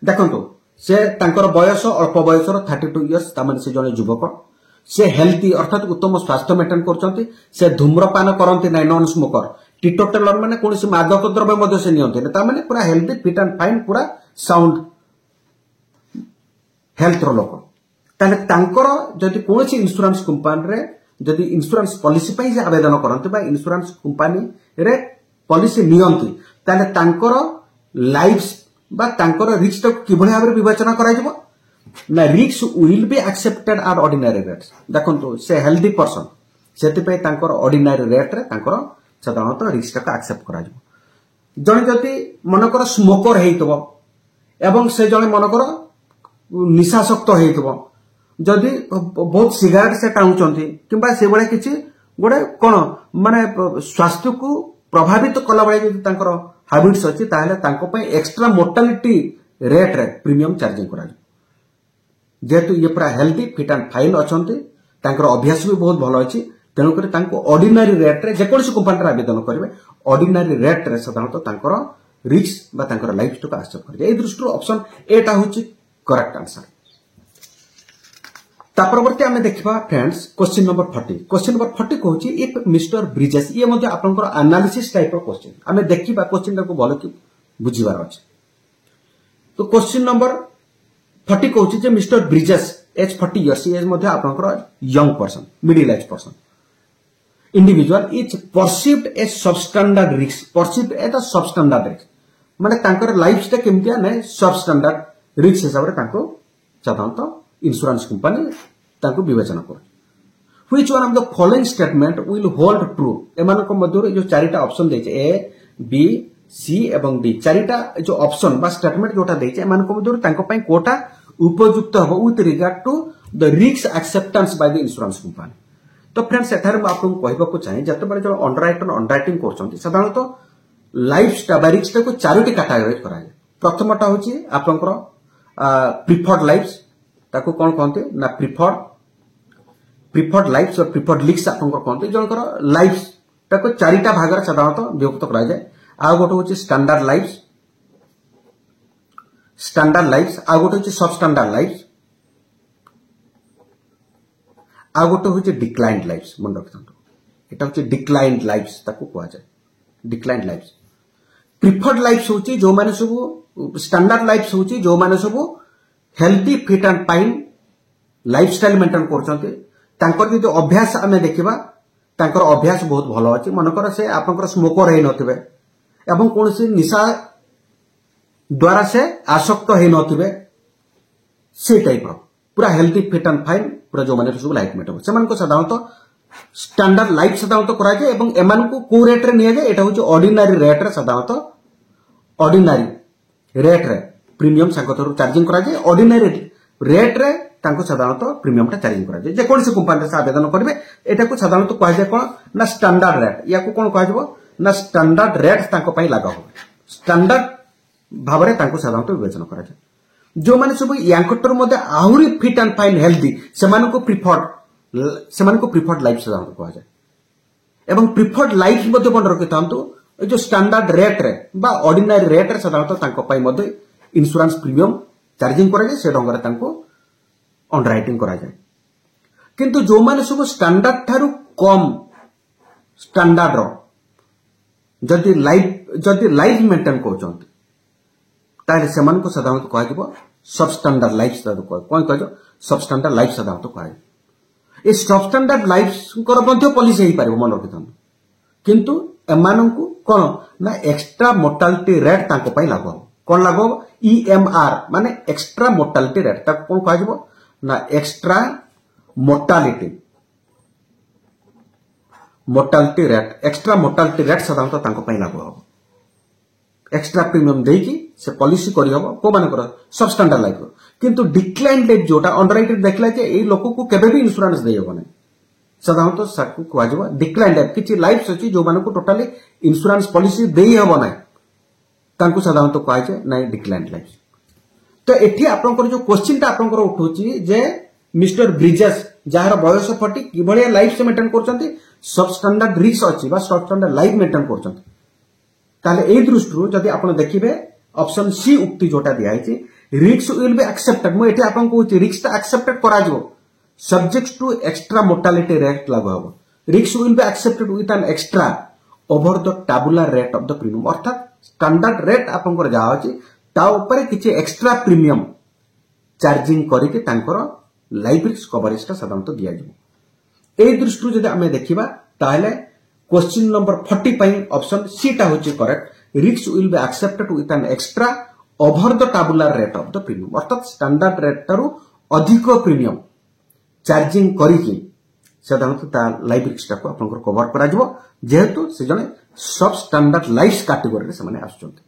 देखंतो से तांकर बयस अल्प बयसर 32 इयर्स तामने से जने युवक से हेल्थी अर्थात उत्तम स्वास्थ्य मेंटेन करछंती से धूम्रपान करंती नै नॉन स्मोकर टीटो टेलर माने कोनसी मादक द्रव्य मध्ये से नियंती ता माने पूरा हेल्थी फिट एंड फाइन पूरा साउंड हेल्थ रो लोक ताले तांकर जदि कोनसी इंश्योरेंस कंपनी रे जदि इंश्योरेंस पॉलिसी पई जे आवेदन करंती बा इंश्योरेंस कंपनी रे पॉलिसी नियंती ताले तांकर लाइफ बा तांकर रिस्क कि भली भाबरे विवेचना करा जिवो ना risk will be accepted at ordinary rates देखंतो से हेल्दी पर्सन सेति पे तांकर ऑर्डिनरी रेट रे तांकर साधारणतः रिस्क का एक्सेप्ट करा जिवो जने जति मनकर स्मोकर हेइतबो एवं से जने मनकर निशासक्त हेइतबो जदि बहुत सिगारेट से टाउचंती किबा से बळे किछि गोडे कोन माने स्वास्थ्य को प्रभावित कला बळे जदि तांकर हैबिट्स अछि ताहले तांको पे एक्स्ट्रा मोर्टालिटी रेट रे प्रीमियम चार्जिंग करा जेहेतु ये पूरा हेल्थी फिट एंड फाइन अछंती तांकर अभ्यास भी बहुत भलो अछि तेणु करी तांको ऑर्डिनरी रेट रे जेकोसी कंपनी रे आवेदन करबे ऑर्डिनरी रेट रे साधारणतः तांकर रिस्क बा तांकर लाइफ को एक्सेप्ट कर ए दृष्टि ऑप्शन एटा होची करेक्ट आंसर। ता परवर्ती आमे देखिबा friends question number 40 question number 40 कहूची इफ मिस्टर ब्रिजेस ये मध्ये आपनकर एनालिसिस टाइप ऑफ क्वेश्चन आमे देखिबा क्वेश्चन को बोल कि बुझिबार अछि। तो क्वेश्चन नंबर 40 कहूची जे mister Bridges age 40 years age मध्ये आपनकर young person middle age person individual is perceived as substandard risk perceived as a substandard risk माने तांकर लाइफ टा केमतिया नै सबस्टैंडर्ड रिस्क हिसाब रे तांको साधारणतः इंश्योरेंस कंपनी तांको विवेचना कर which one of the following statement will hold true एमान को मध्य जो चारिटा ऑप्शन दैछे ए बी सी एवं डी चारिटा जो ऑप्शन बा स्टेटमेंट जोटा दैछे एमान को मध्य तांको पई कोटा उपयुक्त हो with regard to the risk acceptance by the insurance company. तो फ्रेंड्स एठार मैं आपको कहबाक चाहे जते बारे जो अंडरराइटिंग करछंती साधारणतः लाइफ रिस्क को चारोटी कैटेगरी करा जाय। प्रथमटा होची आपनकर प्रिफर्ड लाइफ्स ताको कोन कहते ना प्रिफर्ड लाइफ्स और प्रिफर्ड लिक्स आपनकर कहते जनकर लाइफ्स ताको चारिटा भाग रे साधारणतः विभक्त करा जाय। आ गोटे होची स्टैंडर्ड लाइफ्स आ गोटे होची सबस्टैंडर्ड लाइफ्स आ गोटे होची डिक्लाइन्ड लाइफ्स मन रखथंतो एटा होची डिक्लाइन्ड लाइफ्स ताको कहआ जाय डिक्लाइन्ड लाइफ्स। प्रिफर्ड लाइफ्स होची जो माने सब स्टैंडर्ड लाइफ्स होची जो माने सब healthy fit and fine lifestyle maintain करछंते तांकर जो अभ्यास आमे देखिबा तांकर अभ्यास बहुत भलो अछि मनकर से आपनकर स्मोकर हे नथिबे एवं कोनसी निशा द्वारा से आसक्त हे नथिबे से टाइप रो पूरा हेल्दी फिट एंड फाइन पूरा जो माने सब लाइफ मेंटेन से मन को साधारणतः स्टैंडर्ड लाइफ साधारणतः करा जाय एवं एमान को को रेट रे निया जाय एटा होची ऑर्डिनरी रेट रे साधारणतः ऑर्डिनरी रेट रे प्रीमियम संकतर चार्जिंग करा जाय ऑर्डिनरी रेट रे तांको साधारणतः प्रीमियम टा चार्जिंग करा जाय जे कोन से कंपनी से आवेदन करबे एटा को साधारणतः कहा जाय कोन ना स्टैंडर्ड रेट या को कोन कहा जबो ना स्टैंडर्ड रेट तांको पई लागो हो स्टैंडर्ड भाबरे तांको साधारणतः विवेचना करा जाय। जो माने सब यांकटर मध्ये आहुरी फिट एंड फाइन हेल्दी सेमान को प्रिफर्ड लाइफ साधारणतः कहा जाय एवं प्रिफर्ड लाइफ मध्ये बन रखितांतु जो स्टैंडर्ड रेट रे बा ऑर्डिनरी रेट रे साधारणतः तांको पई मध्ये इंश्योरेंस प्रीमियम चार्जिंग करा जाय से ढंग रे तांको अंडरराइटिंग करा जाय। किंतु जो माने सब स्टैंडर्ड थारु कम स्टैंडर्ड रो जदि लाइफ मेंटेन करछंती ताले सेमान को साधारणतः कहा जबो सबस्टैंडर्ड लाइफ साधारणतः कोन कहजो सबस्टैंडर्ड लाइफ साधारणतः कहा ए सबस्टैंडर्ड लाइफ कर मध्ये पॉलिसी हे पारिबो मन रखिथान किंतु एमानंकु कोन ना एक्स्ट्रा मोर्टालिटी रेट तांको पई लागो कोन लागो ईएमआर माने एक्स्ट्रा मोर्टालिटी रेट ता कोन कहा जबो ना एक्स्ट्रा मोर्टालिटी रेट साधारणतः तांको पई लागो हो एक्स्ट्रा प्रीमियम देकी से पॉलिसी करी हबो को माने कर सबस्टैंडर्ड लाइफ किंतु डिक्लाइन लाइफ जोटा अंडरराइटेड देखला जे ए लोक को केबे भी इंश्योरेंस देय हबो नै साधारणतः साकु कहवा जबो डिक्लाइन लाइफ किछि लाइफ अछि जो माने को टोटली इंश्योरेंस पॉलिसी देय हबो नै तांको साधारणतः कहै छै नै डिक्लाइन लाइफ। तो एठी आपनकर जो क्वेश्चन ता आपनकर उठोची जे मिस्टर ब्रिजेस जहार बयस 40 कि भलिया लाइफ से मेंटेन करचंती सबस्टैंडर्ड रिस्क अछि बा सबस्टैंडर्ड लाइफ मेंटेन करचंती ताले ए दृष्टिरो जदि आपण देखिबे ऑप्शन सी उक्ति जोटा दिया है रिस्क विल बी एक्सेप्टेड मो एठी आपण को रिस्क ता एक्सेप्टेड करा जबो subject to extra mortality rate लागो हबो risk will be accepted with an extra over the tabular rate of the premium अर्थात स्टैंडर्ड रेट आपण को जा अछि ता ऊपर किछि एक्स्ट्रा प्रीमियम चार्जिंग करिके तांकर लाइफ रिस्क कवरेज ता साधारणतः दिया जबो ए दृष्टिरो जदि हमें देखिबा ताले क्वेश्चन नंबर 40 पई ऑप्शन सी टा होची correct risk will be accepted with an extra over the tabular rate of the premium अर्थात स्टैंडर्ड रेट तारु अधिक प्रीमियम चार्जिंग करिके साधारणतः लाइफ रिस्क टा को आपनकर कवर करा जबो जेहेतु से जने सब स्टैंडर्ड लाइफ कैटेगरी रे से माने आछुचंती।